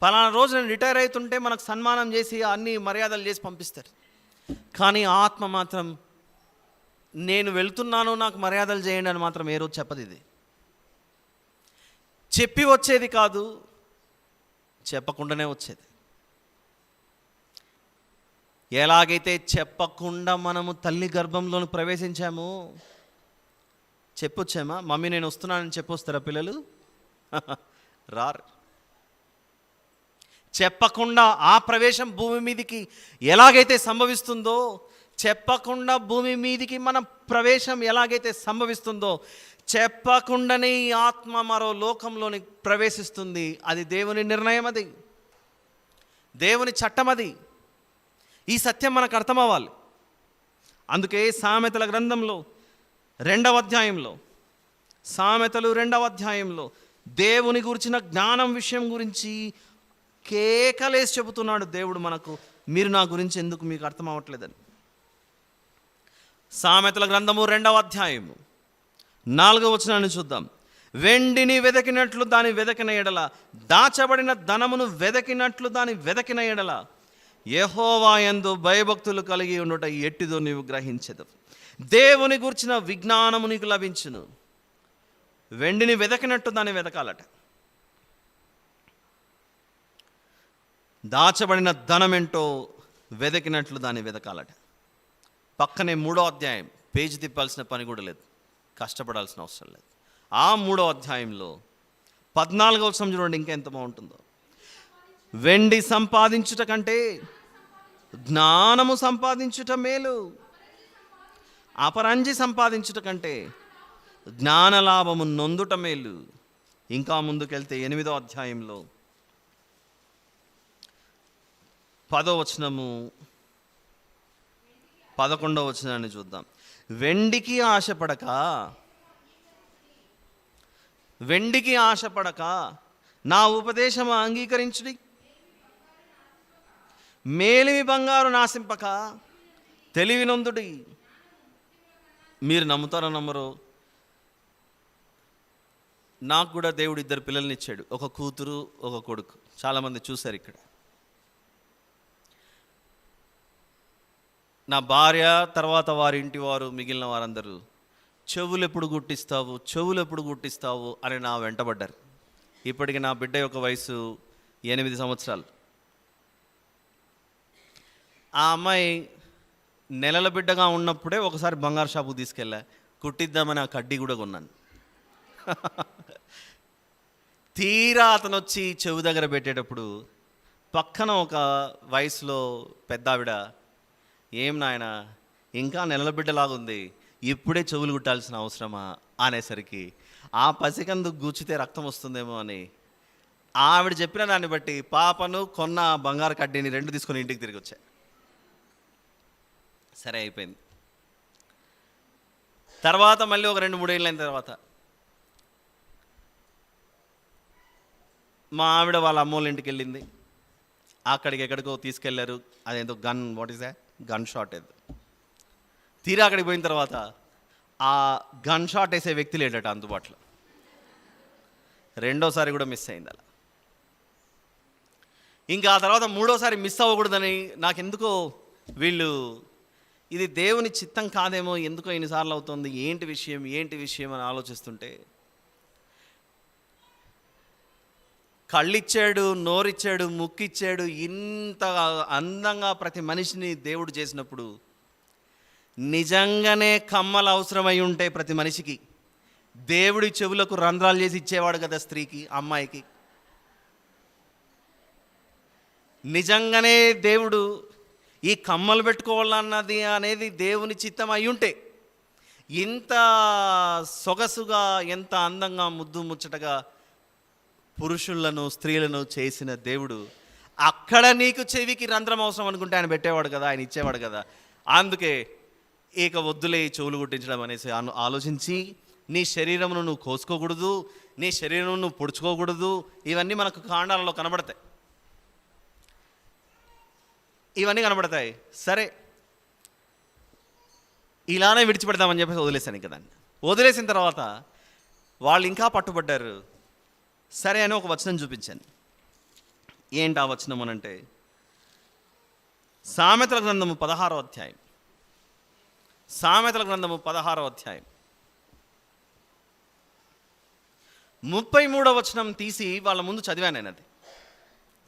పలానా రోజు నేను రిటైర్ అవుతుంటే మనకు సన్మానం చేసి అన్ని మర్యాదలు చేసి పంపిస్తారు. కానీ ఆత్మ మాత్రం నేను వెళ్తున్నాను, నాకు మర్యాదలు చేయండి అని మాత్రం ఏ రోజు చెప్పదు. ఇది చెప్పి వచ్చేది కాదు, చెప్పకుండానే వచ్చేది. ఎలాగైతే చెప్పకుండా మనము తల్లి గర్భంలోకి ప్రవేశించాము, చెప్పొచ్చామా? మమ్మీ నేను వస్తున్నానని చెప్పొస్తారా పిల్లలు? రారు. చెప్పకుండా ఆ ప్రవేశం భూమి మీదికి ఎలాగైతే సంభవిస్తుందో, చెప్పకుండా భూమి మీదికి మన ప్రవేశం ఎలాగైతే సంభవిస్తుందో, చెప్పకుండానే ఈ ఆత్మ మరో లోకంలోని ప్రవేశిస్తుంది. అది దేవుని నిర్ణయం, అది దేవుని చట్టం. అది ఈ సత్యం మనకు అర్థమవ్వాలి. అందుకే సామెతల గ్రంథంలో 2వ అధ్యాయంలో, సామెతలు 2వ అధ్యాయంలో దేవుని గురించిన జ్ఞానం విషయం గురించి కేకలేసి చెబుతున్నాడు దేవుడు మనకు, మీరు నా గురించి ఎందుకు మీకు అర్థం అవ్వట్లేదని. సామెతల గ్రంథము 2వ అధ్యాయము 4వ వచనాన్ని చూద్దాం. వెండిని వెదకినట్లు దాని వెదకిన ఎడల, దాచబడిన ధనమును వెదకినట్లు దాని వెదకిన ఎడల, యెహోవా యందు భయభక్తులు కలిగి ఉండుట ఎట్టిదో నీవు గ్రహించదు. దేవుని గురించిన విజ్ఞానము నీకు లభించును. వెండిని వెదకినట్టు దాన్ని వెదకాలట. దాచబడిన ధనమేంటో వెదకినట్లు దాన్ని వెదకాలట. పక్కనే 3వ అధ్యాయం, పేజీ తిప్పాల్సిన పని కూడా లేదు, కష్టపడాల్సిన అవసరం లేదు. ఆ 3వ అధ్యాయంలో 14వ వచనం చూడండి, ఇంకా ఎంత బాగుంటుందో. వెండి సంపాదించుట కంటే జ్ఞానము సంపాదించుట మేలు, అపరంజి సంపాదించుట కంటే జ్ఞానలాభము నొందుట మేలు. ఇంకా ముందుకెళ్తే 8వ అధ్యాయంలో 10వ వచనము 11వ వచనాన్ని చూద్దాం. వెండికి ఆశపడక నా ఉపదేశము అంగీకరించుడి, మేలిమి బంగారు నాశింపక తెలివి నొందుడి. మీరు నమ్ముతారో నమ్మరో, నాకు కూడా దేవుడు 2 పిల్లల్ని ఇచ్చాడు, ఒక కూతురు ఒక కొడుకు. చాలామంది చూశారు ఇక్కడ. నా భార్య తర్వాత వారి ఇంటి వారు, మిగిలిన వారందరూ చెవులు ఎప్పుడు గుట్టిస్తావు అని నా వెంటబడ్డారు. ఇప్పటికి నా బిడ్డ యొక్క వయసు 8 సంవత్సరాలు. ఆ అమ్మాయి నెలల బిడ్డగా ఉన్నప్పుడే ఒకసారి బంగారు షాపుకు తీసుకెళ్ళా, కుట్టిద్దామని ఆ కడ్డీ కూడా కొన్నాను. తీరా అతను వచ్చి చెవు దగ్గర పెట్టేటప్పుడు పక్కన ఒక వయసులో పెద్ద ఆవిడ, ఏం నాయన ఇంకా నెలల బిడ్డలాగుంది, ఇప్పుడే చెవులు కుట్టాల్సిన అవసరమా అనేసరికి ఆ పసికందు గుచ్చితే రక్తం వస్తుందేమో అని ఆవిడ చెప్పిన దాన్ని బట్టి పాపను కొన్న బంగారు కడ్డీని 2 తీసుకొని ఇంటికి తిరిగి వచ్చా. సరే అయిపోయింది. తర్వాత మళ్ళీ ఒక 2-3 ఏళ్ళైన తర్వాత మా ఆవిడ వాళ్ళ అమ్మోళ్ళ ఇంటికి వెళ్ళింది. అక్కడికి ఎక్కడికో తీసుకెళ్లారు, అదేంతో గన్ షాట్ ఏదో. తీరా అక్కడికి పోయిన తర్వాత ఆ గన్ షాట్ వేసే వ్యక్తి లేడట అందుబాటులో. 2వసారి కూడా మిస్ అయింది అలా. ఇంకా ఆ తర్వాత 3వసారి మిస్ అవ్వకూడదని నాకెందుకో వీళ్ళు ఇది దేవుని చిత్తం కాదేమో, ఎందుకో ఎన్నిసార్లు అవుతుంది, ఏంటి విషయం అని ఆలోచిస్తుంటే, కళ్ళిచ్చాడు, నోరిచ్చాడు, ముక్కిచ్చాడు, ఇంత అందంగా ప్రతి మనిషిని దేవుడు చేసినప్పుడు నిజంగానే కమ్మలు అవసరమై ఉంటే ప్రతి మనిషికి దేవుడి చెవులకు రంధ్రాలు చేసి ఇచ్చేవాడు కదా స్త్రీకి, అమ్మాయికి. నిజంగానే దేవుడు ఈ కమ్మలు పెట్టుకోవాలన్నది అనేది దేవుని చిత్తం అయి ఉంటే, ఇంత సొగసుగా ఎంత అందంగా ముద్దు ముచ్చటగా పురుషులను స్త్రీలను చేసిన దేవుడు అక్కడ నీకు చెవికి రంధ్రం అవసరం అనుకుంటే ఆయన పెట్టేవాడు కదా, ఆయన ఇచ్చేవాడు కదా. అందుకే ఇక వద్దులే చెవులు కుట్టించడం అనేసి ఆలోచించి, నీ శరీరమును నువ్వు కోసుకోకూడదు, నీ శరీరం నువ్వు పొడుచుకోకూడదు, ఇవన్నీ మనకు కాండాలలో కనబడతాయి. సరే ఇలానే విడిచిపెడదామని చెప్పేసి వదిలేశాను. ఇంకా దాన్ని వదిలేసిన తర్వాత వాళ్ళు ఇంకా పట్టుబడ్డారు. సరే అని ఒక వచనం చూపించాను. ఏంటి ఆ వచనం అనంటే, సామెతల గ్రంథము 16వ అధ్యాయం, 33వ వచనం తీసి వాళ్ళ ముందు చదివాను నేను. అది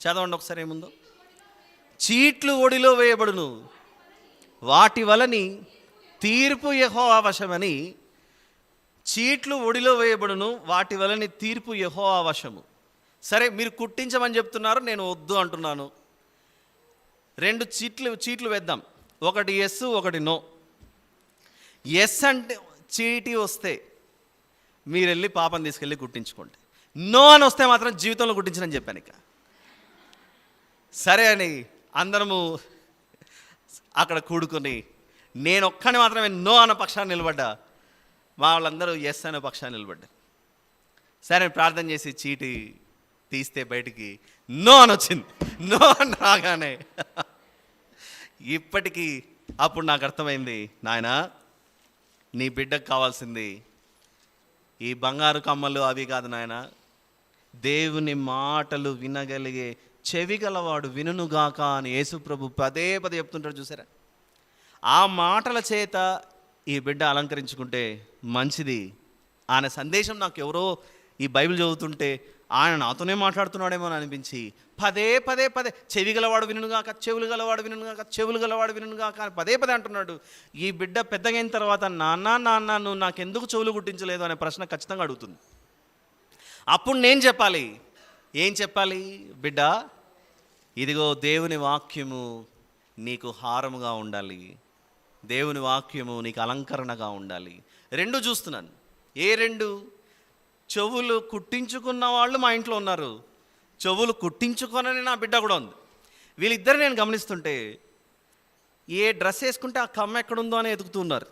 చదవండి ఒకసారి. ఏముందో, చీట్లు ఒడిలో వేయబడును, వాటి వలని తీర్పు యెహోవా వశమని. చీట్లు ఒడిలో వేయబడును, వాటి వలని తీర్పు యెహోవా వశము. సరే, మీరు కుట్టించమని చెప్తున్నారు, నేను వద్దు అంటున్నాను. 2 చీట్లు వేద్దాం, ఒకటి ఎస్ ఒకటి నో. ఎస్ అంటే చీటీ వస్తే మీరు వెళ్ళి పాపని తీసుకెళ్ళి కుట్టించుకోండి, నో అని వస్తే మాత్రం జీవితంలో కుట్టించనని చెప్పాను. ఇక సరే అని అందరము అక్కడ కూడుకొని నేను ఒక్కని మాత్రమే నో అన్న పక్షాన్ని నిలబడ్డా, మా వాళ్ళందరూ ఎస్ అనే పక్షాన్ని నిలబడ్డారు. సరే ప్రార్థన చేసి చీటీ తీస్తే బయటికి నో అని వచ్చింది. నో అని రాగానే ఇప్పటికీ అప్పుడు నాకు అర్థమైంది, నాయనా నీ బిడ్డకు కావాల్సింది ఈ బంగారు కమ్మలు అవి కాదు నాయన, దేవుని మాటలు వినగలిగే చెవి గలవాడు వినుగాక అని యేసుప్రభు పదే పదే చెప్తుంటాడు చూసారా. ఆ మాటల చేత ఈ బిడ్డ అలంకరించుకుంటే మంచిది. ఆయన సందేశం నాకు ఎవరో ఈ బైబిల్ చదువుతుంటే ఆయన నాతోనే మాట్లాడుతున్నాడేమో అని అనిపించి పదే పదే పదే చెవి గలవాడు వినుగాక, చెవులు గలవాడు వినుగాక, చెవులు గలవాడు వినుగాక అని పదే పదే అంటున్నాడు. ఈ బిడ్డ పెద్దగైన తర్వాత నాన్న నువ్వు నాకెందుకు చెవులు గుట్టించలేదు అనే ప్రశ్న ఖచ్చితంగా అడుగుతుంది. అప్పుడు నేను చెప్పాలి, ఏం చెప్పాలి? బిడ్డ, ఇదిగో దేవుని వాక్యము నీకు హారముగా ఉండాలి, దేవుని వాక్యము నీకు అలంకరణగా ఉండాలి. రెండు చూస్తున్నాను. ఏ రెండు? చెవులు కుట్టించుకున్న వాళ్ళు మా ఇంట్లో ఉన్నారు, చెవులు కుట్టించుకోనని నా బిడ్డ కూడా ఉంది. వీళ్ళిద్దరు నేను గమనిస్తుంటే ఏ డ్రెస్ వేసుకుంటే ఆ కమ్మ ఎక్కడుందో అని ఎతుకుతున్నారు.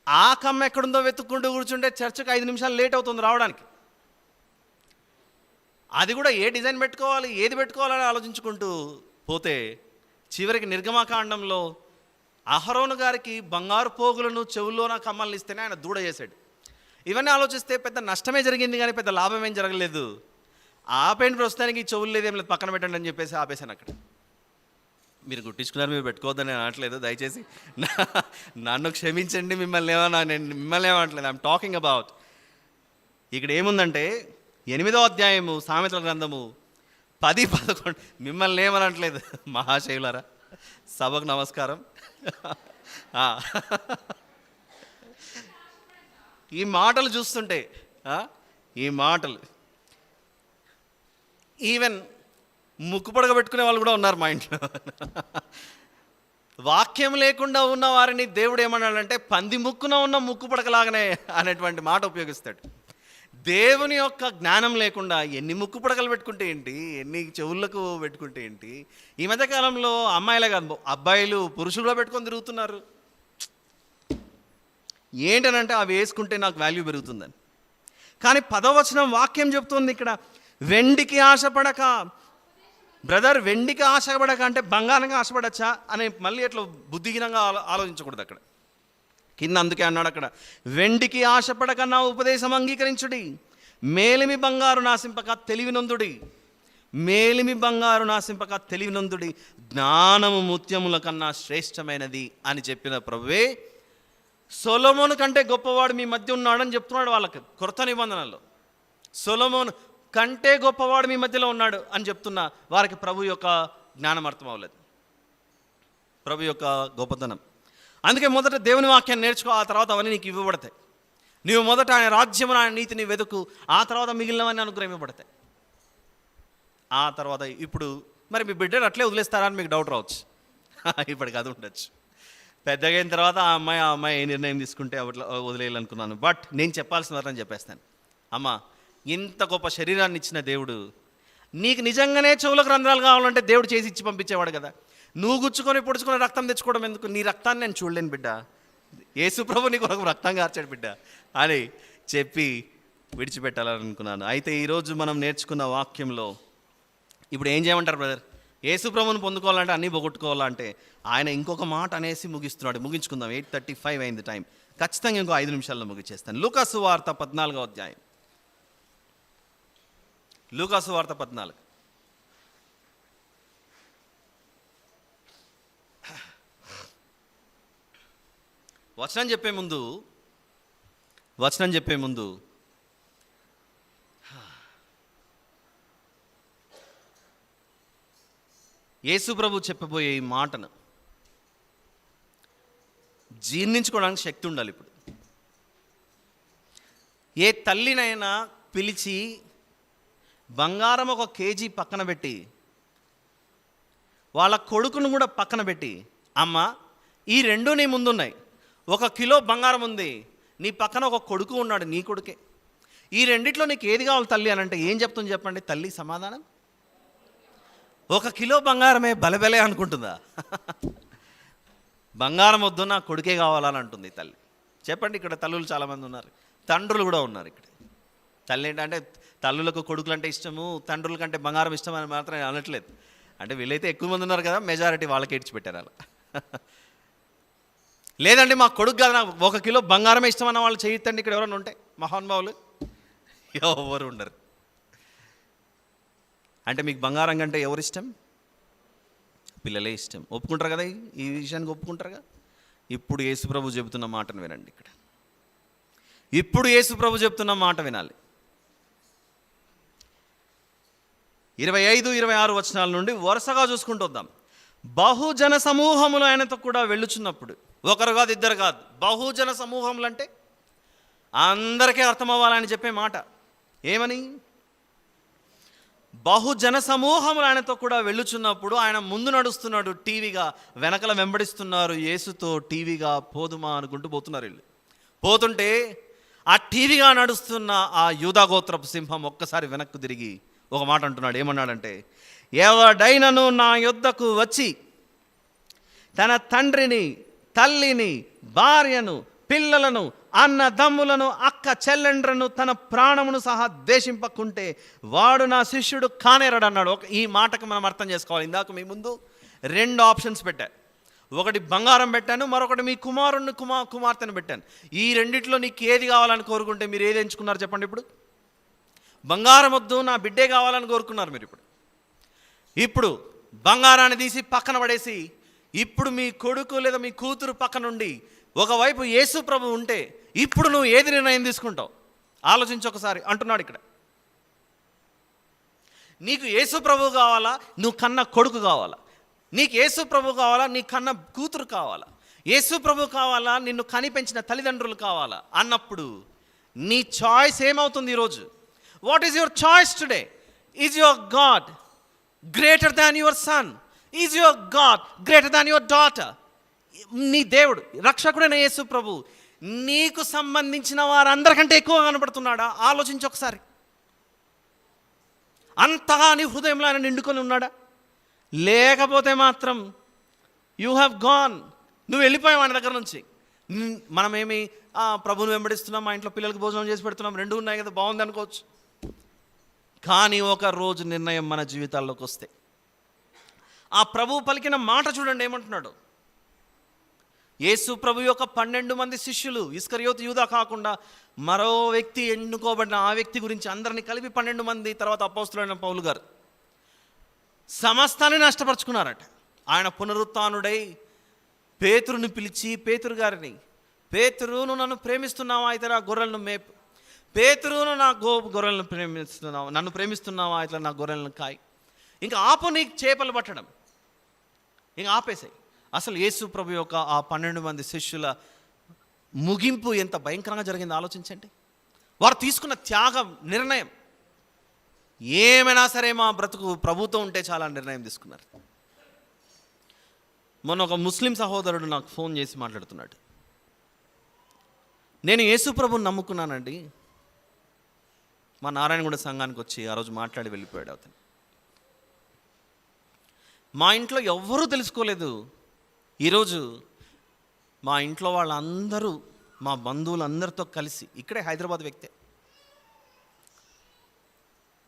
ఆ కమ్మ ఎక్కడుందో వెతుక్కుంటూ కూర్చుంటే చర్చకు 5 నిమిషాలు లేట్ అవుతుంది రావడానికి. అది కూడా ఏ డిజైన్ పెట్టుకోవాలి, ఏది పెట్టుకోవాలని ఆలోచించుకుంటూ పోతే చివరికి నిర్గమకాండంలో అహరోను గారికి బంగారు పోగులను చెవుల్లోన కమ్మల్ని ఇస్తేనే ఆయన దూడ చేశాడు. ఇవన్నీ ఆలోచిస్తే పెద్ద నష్టమే జరిగింది కానీ పెద్ద లాభం ఏం జరగలేదు. ఆపేంటి ప్రస్తుతానికి చెవులు లేదేం లేదు, పక్కన పెట్టండి అని చెప్పేసి ఆపేశాను అక్కడ. మీరు గుట్టించుకున్నారు, మీరు పెట్టుకోవద్దని నేను అనట్లేదు, దయచేసి నన్ను క్షమించండి. మిమ్మల్ని ఏమనట్లేదు. ఐఎమ్ టాకింగ్ అబౌట్ ఇక్కడ ఏముందంటే 8వ అధ్యాయము సామెతల గ్రంథము 10-11. మిమ్మల్ని ఏమనట్లేదు మహాశైవులారా, సభకు నమస్కారం. ఈ మాటలు చూస్తుంటే ఈ మాటలు ఈవెన్ ముక్కు పొడగ పెట్టుకునే వాళ్ళు కూడా ఉన్నారు మా ఇంట్లో. వాక్యం లేకుండా ఉన్న వారిని దేవుడు ఏమన్నాడంటే పంది ముక్కున ఉన్న ముక్కు పొడకలాగానే అనేటువంటి మాట ఉపయోగిస్తాడు. దేవుని యొక్క జ్ఞానం లేకుండా ఎన్ని ముక్కు పొడకలు పెట్టుకుంటే ఏంటి, ఎన్ని చెవులకు పెట్టుకుంటే ఏంటి. ఈ మధ్యకాలంలో అమ్మాయిలే కాదు, అబ్బాయిలు పురుషులు కూడా పెట్టుకొని తిరుగుతున్నారు. ఏంటనంటే అవి వేసుకుంటే నాకు వాల్యూ పెరుగుతుందని. కానీ 10వ వచనం వాక్యం చెప్తుంది ఇక్కడ, వెండికి ఆశపడక. బ్రదర్, వెండికి ఆశపడక అంటే బంగారంగా ఆశపడచ్చా అని మళ్ళీ అట్లా బుద్ధిహీనంగా ఆలోచించకూడదు అక్కడ కింద. అందుకే అన్నాడు అక్కడ, వెండికి ఆశపడక నా ఉపదేశం అంగీకరించుడి, మేలిమి బంగారు నాశింపక తెలివినందుడి. మేలిమి బంగారు నాశింపక తెలివినందుడి, జ్ఞానము ముత్యముల కన్నా శ్రేష్టమైనది అని చెప్పిన ప్రభువే సొలొమోను కంటే గొప్పవాడు మీ మధ్య ఉన్నాడని చెప్తున్నాడు వాళ్ళకి కొత్త నిబంధనలో. సొలొమోను కంటే గొప్పవాడు మీ మధ్యలో ఉన్నాడు అని చెప్తున్న వారికి ప్రభు యొక్క జ్ఞానం అర్థం అవ్వలేదు, ప్రభు యొక్క గొప్పతనం. అందుకే మొదట దేవుని వాక్యాన్ని నేర్చుకో, ఆ తర్వాత అవన్నీ నీకు ఇవ్వబడతాయి. నీవు మొదట ఆయన రాజ్యము, ఆయన నీతిని వెతుకు, ఆ తర్వాత మిగిలినవన్నీ అనుగ్రహం ఇవ్వబడతాయి. ఆ తర్వాత ఇప్పుడు మరి మీ బిడ్డను అట్లే వదిలేస్తారా అని మీకు డౌట్ రావచ్చు. ఇప్పటికి అది ఉండొచ్చు. పెద్దగా అయిన తర్వాత ఆ అమ్మాయి ఏ నిర్ణయం తీసుకుంటే అట్లా వదిలేయాలనుకున్నాను. బట్ నేను చెప్పాల్సిన వారని చెప్పేస్తాను. అమ్మ, ఇంత గొప్ప శరీరాన్ని ఇచ్చిన దేవుడు నీకు నిజంగానే చెవులకు రంధ్రాలు కావాలంటే దేవుడు చేసి ఇచ్చి పంపించేవాడు కదా. నువ్వు గుచ్చుకొని పొడుచుకొని రక్తం తెచ్చుకోవడం ఎందుకు? నీ రక్తాన్ని నేను చూడలేను బిడ్డ, యేసుప్రభు నీ కొరకు రక్తం కార్చాడు బిడ్డ అని చెప్పి విడిచిపెట్టాలనుకున్నాను. అయితే ఈరోజు మనం నేర్చుకున్న వాక్యంలో ఇప్పుడు ఏం చేయమంటారు బ్రదర్? యేసుప్రభుని పొందుకోవాలంటే అన్నీ పోగొట్టుకోవాలంటే ఆయన ఇంకొక మాట అనేసి ముగిస్తున్నాడు. ముగించుకుందాం, 8:35 అయింది టైం. ఖచ్చితంగా ఇంకో 5 నిమిషాల్లో ముగించేస్తాను. లూకాసు వార్త 14వ అధ్యాయం. లూకాసు వార్త 14. వచనం చెప్పే ముందు యేసు ప్రభు చెప్పబోయే ఈ మాటను జీర్ణించుకోవడానికి శక్తి ఉండాలి. ఇప్పుడు ఏ తల్లినైనా పిలిచి బంగారం 1 కేజీ పక్కన పెట్టి వాళ్ళ కొడుకును కూడా పక్కన పెట్టి, అమ్మ ఈ రెండు నీ ముందున్నాయి, 1 కిలో బంగారం ఉంది, నీ పక్కన ఒక కొడుకు ఉన్నాడు, నీ కొడుకే, ఈ రెండిట్లో నీకు ఏది కావాలి తల్లి అని అంటే ఏం చెప్తుంది చెప్పండి తల్లి సమాధానం? 1 కిలో బంగారమే బలబలే అనుకుంటుందా? బంగారం వద్దు, నా కొడుకే కావాలని అంటుంది తల్లి. చెప్పండి, ఇక్కడ తల్లులు చాలామంది ఉన్నారు, తండ్రులు కూడా ఉన్నారు ఇక్కడ. తల్లి ఏంటంటే తల్లులకు కొడుకులు అంటే ఇష్టము, తండ్రుల కంటే బంగారం ఇష్టం అని మాత్రం అనట్లేదు. అంటే వీళ్ళైతే ఎక్కువ మంది ఉన్నారు కదా, మెజారిటీ వాళ్ళకి ఇడిచిపెట్టారు అలా. లేదండి మా కొడుకు కాదు, నాకు 1 కిలో బంగారమే ఇష్టం అన్న వాళ్ళు చేయొద్దండి. ఇక్కడ ఎవరైనా ఉంటే మహానుభావులు ఎవరు ఉండరు. అంటే మీకు బంగారం కంటే ఎవరు ఇష్టం? పిల్లలే ఇష్టం. ఒప్పుకుంటారు కదా, ఈ విషయానికి ఒప్పుకుంటారు కదా. ఇప్పుడు యేసుప్రభు చెబుతున్న మాటను వినండి. ఇక్కడ ఇప్పుడు యేసుప్రభు చెబుతున్న మాట వినాలి. 25, 26 వచనాల నుండి వరుసగా చూసుకుంటూ వద్దాం. బహుజన సమూహములు ఆయనతో కూడా వెళ్ళుచున్నప్పుడు, ఒకరు కాదు, ఇద్దరు కాదు, బహుజన సమూహములు అంటే అందరికీ అర్థం అవ్వాలని చెప్పే మాట. ఏమని? బహుజన సమూహములు ఆయనతో కూడా వెళ్ళుచున్నప్పుడు ఆయన ముందు నడుస్తున్నాడు టీవీగా, వెనకల వెంబడిస్తున్నారు యేసుతో టీవీగా పోదుమా అనుకుంటూ పోతున్నారు. వీళ్ళు పోతుంటే ఆ టీవీగా నడుస్తున్న ఆ యూదాగోత్రపు సింహం ఒక్కసారి వెనక్కు తిరిగి ఒక మాట అంటున్నాడు. ఏమన్నాడంటే, ఎవడైనను నా యొద్దకు వచ్చి తన తండ్రిని, తల్లిని, భార్యను, పిల్లలను, అన్నదమ్ములను, అక్క చెల్లెండ్రను, తన ప్రాణమును సహా ద్వేషింపకుంటే వాడు నా శిష్యుడు కానేరడు అన్నాడు. ఈ మాటకు మనం అర్థం చేసుకోవాలి. ఇందాక మీ ముందు 2 ఆప్షన్స్ పెట్టాను. ఒకటి బంగారం పెట్టాను, మరొకటి మీ కుమారుణ్ణి కుమార్తెను పెట్టాను. ఈ రెండిట్లో నీకు ఏది కావాలని కోరుకుంటే మీరు ఏది ఎంచుకున్నారు చెప్పండి? ఇప్పుడు బంగారం వద్దు, నా బిడ్డే కావాలని కోరుకున్నారు మీరు. ఇప్పుడు బంగారాన్ని తీసి పక్కన పడేసి ఇప్పుడు మీ కొడుకు లేదా మీ కూతురు పక్క నుండి ఒకవైపు యేసు ప్రభు ఉంటే ఇప్పుడు నువ్వు ఏది నిర్ణయం తీసుకుంటావు ఆలోచించి ఒకసారి అంటున్నాడు ఇక్కడ. నీకు యేసు ప్రభు కావాలా, నువ్వు కన్న కొడుకు కావాలా? నీకు యేసు ప్రభు కావాలా, నీ కన్న కూతురు కావాలా? యేసు ప్రభు కావాలా, నిన్ను కనిపెంచిన తల్లిదండ్రులు కావాలా అన్నప్పుడు నీ చాయిస్ ఏమవుతుంది ఈరోజు? What is your choice today? Is your God greater than your son? Is your God greater than your daughter? నీ దేవుడు రక్షకుడైన యేసు ప్రభు నీకు సంబంధించిన వారందరికంటే ఎక్కువ కనబడుతున్నాడా? ఆలోచించి ఒకసారి. అంతగా నీ హృదయంలో ఆయన నిండుకొని ఉన్నాడా? లేకపోతే మాత్రం యూ హ్యావ్ గాన్, నువ్వు వెళ్ళిపోయావు ఆయన దగ్గర నుంచి. మనమేమి ప్రభువుని వెంబడిస్తున్నాం, మా ఇంట్లో పిల్లలకు భోజనం చేసి పెడుతున్నాం, 2 ఉన్నాయి కదా, బాగుంది అనుకోవచ్చు. కానీ ఒక రోజు నిర్ణయం మన జీవితాల్లోకి వస్తే ఆ ప్రభువు పలికిన మాట చూడండి ఏమంటున్నాడు. యేసు ప్రభు యొక్క 12 మంది శిష్యులు, ఇస్కరియోతు యూదా కాకుండా మరో వ్యక్తి ఎన్నుకోబడిన ఆ వ్యక్తి గురించి అందరినీ కలిపి 12 మంది, తర్వాత అపోస్తలుడైన పౌలు గారు సమస్తాన్ని నష్టపరుచుకున్నారట. ఆయన పునరుత్థానుడై పేతురుని పిలిచి, పేతురు గారిని, పేతురును నన్ను ప్రేమిస్తున్నావా, అయితే నా గొర్రెలను మేపు. పేతురును నా గొర్రెలను ప్రేమిస్తున్నావా, నన్ను ప్రేమిస్తున్నావా, ఇట్లా నా గొర్రెలను కాయి. ఇంకా ఆపు నీకు చేపలు పట్టడం, ఇంకా ఆపేసాయి. అసలు యేసు ప్రభు యొక్క ఆ 12 మంది శిష్యుల ముగింపు ఎంత భయంకరంగా జరిగిందో ఆలోచించండి. వారు తీసుకున్న త్యాగం, నిర్ణయం, ఏమైనా సరే మా బ్రతుకు ప్రభుతో ఉంటే చాలా నిర్ణయం తీసుకున్నారు. మొన్న ఒక ముస్లిం సహోదరుడు నాకు ఫోన్ చేసి మాట్లాడుతున్నాడు. నేను యేసు ప్రభుని నమ్ముకున్నానండి. మా నారాయణగూడ సంఘానికి వచ్చి ఆ రోజు మాట్లాడి వెళ్ళిపోయాడు అతను. మా ఇంట్లో ఎవ్వరూ తెలుసుకోలేదు. ఈరోజు మా ఇంట్లో వాళ్ళందరూ, మా బంధువులందరితో కలిసి, ఇక్కడే హైదరాబాద్ వ్యక్తే,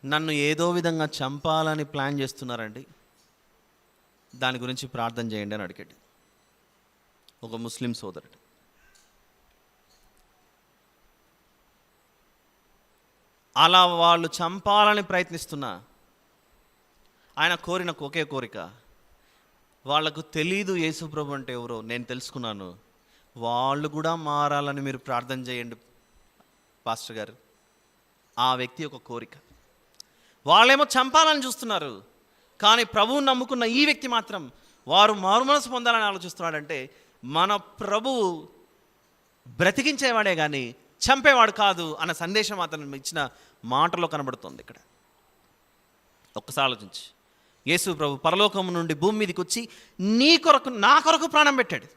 నన్ను ఏదో విధంగా చంపాలని ప్లాన్ చేస్తున్నారండి, దాని గురించి ప్రార్థన చేయండి అని అడిగాడు ఒక ముస్లిం సోదరుడు. అలా వాళ్ళు చంపాలని ప్రయత్నిస్తున్నా ఆయన కోరిన ఒకే కోరిక, వాళ్లకు తెలీదు యేసు ప్రభు అంటే ఎవరో, నేను తెలుసుకున్నాను, వాళ్ళు కూడా మారాలని మీరు ప్రార్థన చేయండి పాస్టర్ గారు. ఆ వ్యక్తి ఒక కోరిక. వాళ్ళేమో చంపాలని చూస్తున్నారు, కానీ ప్రభువుని నమ్ముకున్న ఈ వ్యక్తి మాత్రం వారు మారుమనసు పొందాలని ఆలోచిస్తున్నాడంటే మన ప్రభువు బ్రతికించేవాడే కానీ చంపేవాడు కాదు అన్న సందేశం అతను ఇచ్చిన మాటలో కనబడుతుంది ఇక్కడ. ఒక్కసారి ఆలోచించి, యేసు ప్రభు పరలోకం నుండి భూమి మీదకి వచ్చి నీ కొరకు, నా కొరకు ప్రాణం పెట్టాడు.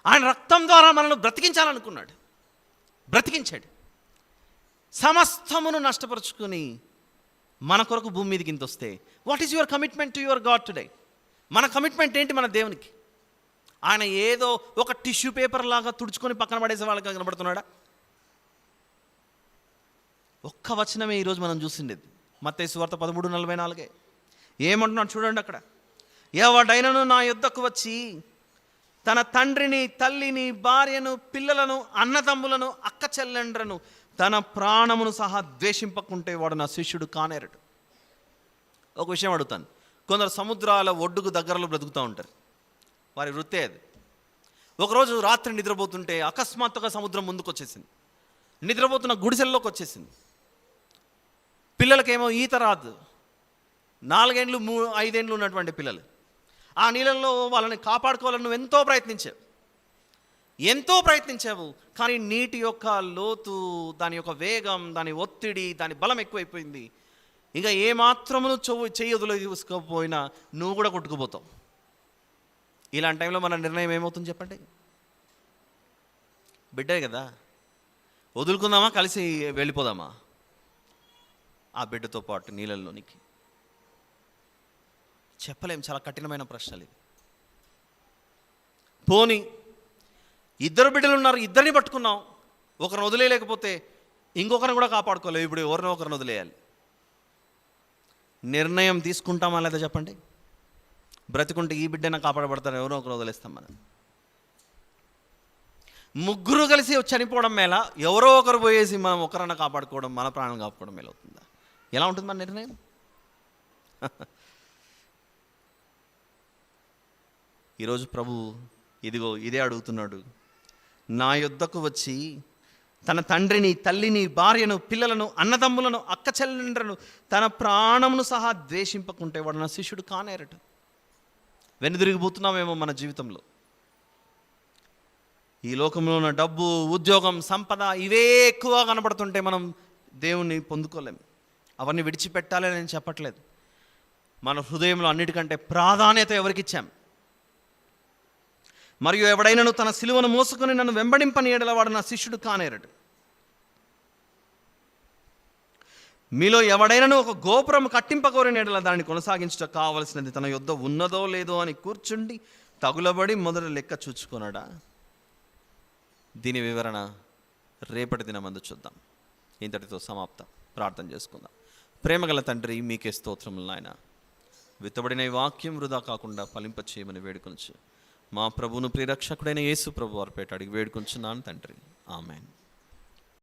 ఆయన రక్తం ద్వారా మనల్ని బ్రతికించాలనుకున్నాడు, బ్రతికించాడు. సమస్తమును నష్టపరుచుకుని మన కొరకు భూమి మీదకి ఇంత వస్తే what is your commitment to your God today? మన కమిట్మెంట్ ఏంటి మన దేవునికి? ఆయన ఏదో ఒక టిష్యూ పేపర్ లాగా తుడుచుకొని పక్కన పడేసే వాళ్ళకి కనబడుతున్నాడా? ఒక్క వచనమే ఈరోజు మనం చూసిండేది, మత్తయి సువార్త 13:44. ఏమంటున్నాడు చూడండి అక్కడ. ఎవడైనను నా యొద్దకు వచ్చి తన తండ్రిని, తల్లిని, భార్యను, పిల్లలను, అన్నదమ్ములను, అక్క చెల్లెండ్రను, తన ప్రాణమును సహా ద్వేషింపకుంటే వాడు నా శిష్యుడు కానేరడు. ఒక విషయం అడుగుతాను. కొందరు సముద్రాల ఒడ్డుకు దగ్గరలో బ్రతుకుతూ ఉంటారు. వారి వృత్తే అది. ఒకరోజు రాత్రి నిద్రపోతుంటే అకస్మాత్తుగా సముద్రం ముందుకు వచ్చేసింది. నిద్రపోతున్న గుడిసెల్లోకి వచ్చేసింది. పిల్లలకేమో ఈత రాదు. 4 ఏండ్లు 5 ఏండ్లు ఉన్నటువంటి పిల్లలు. ఆ నీళ్ళల్లో వాళ్ళని కాపాడుకోవాలని నువ్వు ఎంతో ప్రయత్నించావు. కానీ నీటి యొక్క లోతు, దాని యొక్క వేగం, దాని ఒత్తిడి, దాని బలం ఎక్కువైపోయింది. ఇంకా ఏమాత్రము చెయ్యి వదిలేసుకోకపోయినా నువ్వు కూడా కొట్టుకుపోతావు. ఇలాంటి టైంలో మన నిర్ణయం ఏమవుతుంది చెప్పండి? బిడ్డే కదా, వదులుకుందామా, కలిసి వెళ్ళిపోదామా ఆ బిడ్డతో పాటు నీళ్ళల్లోనికి? చెప్పలేం. చాలా కఠినమైన ప్రశ్నలు ఇవి. పోనీ 2 బిడ్డలు ఉన్నారు, 2ని పట్టుకున్నాం. ఒకరిని వదిలేయలేకపోతే ఇంకొకరిని కూడా కాపాడుకోలేవు. ఇప్పుడు ఎవరినో ఒకరిని వదిలేయాలి. నిర్ణయం తీసుకుంటామా లేదా చెప్పండి? బ్రతికుంటే ఈ బిడ్డన కాపాడబడతారు, ఎవరో ఒకరు వదిలేస్తాం మనం. 3 కలిసి చనిపోవడం మేళ, ఎవరో ఒకరు పోయేసి మనం ఒకరన్నా కాపాడుకోవడం, మన ప్రాణం కాపాడుకోవడం మేళ అవుతుందా? ఎలా ఉంటుంది మన నిర్ణయం? ఈరోజు ప్రభు ఇదిగో ఇదే అడుగుతున్నాడు. నా యొద్దకు వచ్చి తన తండ్రిని, తల్లిని, భార్యను, పిల్లలను, అన్నదమ్ములను, అక్క చెల్లెండ్రను, తన ప్రాణమును సహా ద్వేషింపకుంటే వాడు నా శిష్యుడు కానేరట. వెనుదిరిగిపోతున్నామేమో మన జీవితంలో. ఈ లోకంలో ఉన్న డబ్బు, ఉద్యోగం, సంపద ఇవే ఎక్కువ కనబడుతుంటే మనం దేవుణ్ణి పొందుకోలేం. అవన్నీ విడిచిపెట్టాలని నేను చెప్పట్లేదు. మన హృదయంలో అన్నిటికంటే ప్రాధాన్యత ఎవరికిచ్చాం? మరియు ఎవడైనాను తన సిలువను మోసుకొని నన్ను వెంబడింపని ఎడల వాడు నా శిష్యుడు కానేరడు. మీలో ఎవడైనాను ఒక గోపురం కట్టింపకోరిన ఎడల దాన్ని కొనసాగించట కావలసినది తన యొద్ద ఉన్నదో లేదో అని కూర్చుండి తగులబడి మొదట లెక్క చూచుకున్నాడా? దీని వివరణ రేపటి దినమందు చూద్దాం. ఇంతటితో సమాప్తం. ప్రార్థన చేసుకుందాం. ప్రేమగల తండ్రి, మీకే స్తోత్రములు నాయన. విత్తబడిన ఈ వాక్యం వృధా కాకుండా ఫలింపచేయమని వేడుకొంచు. మా ప్రభువును ప్రియరక్షకుడైన యేసు ప్రభు వారి పేట అడిగి వేడుకొంచున్నాను తండ్రి. ఆమెన్.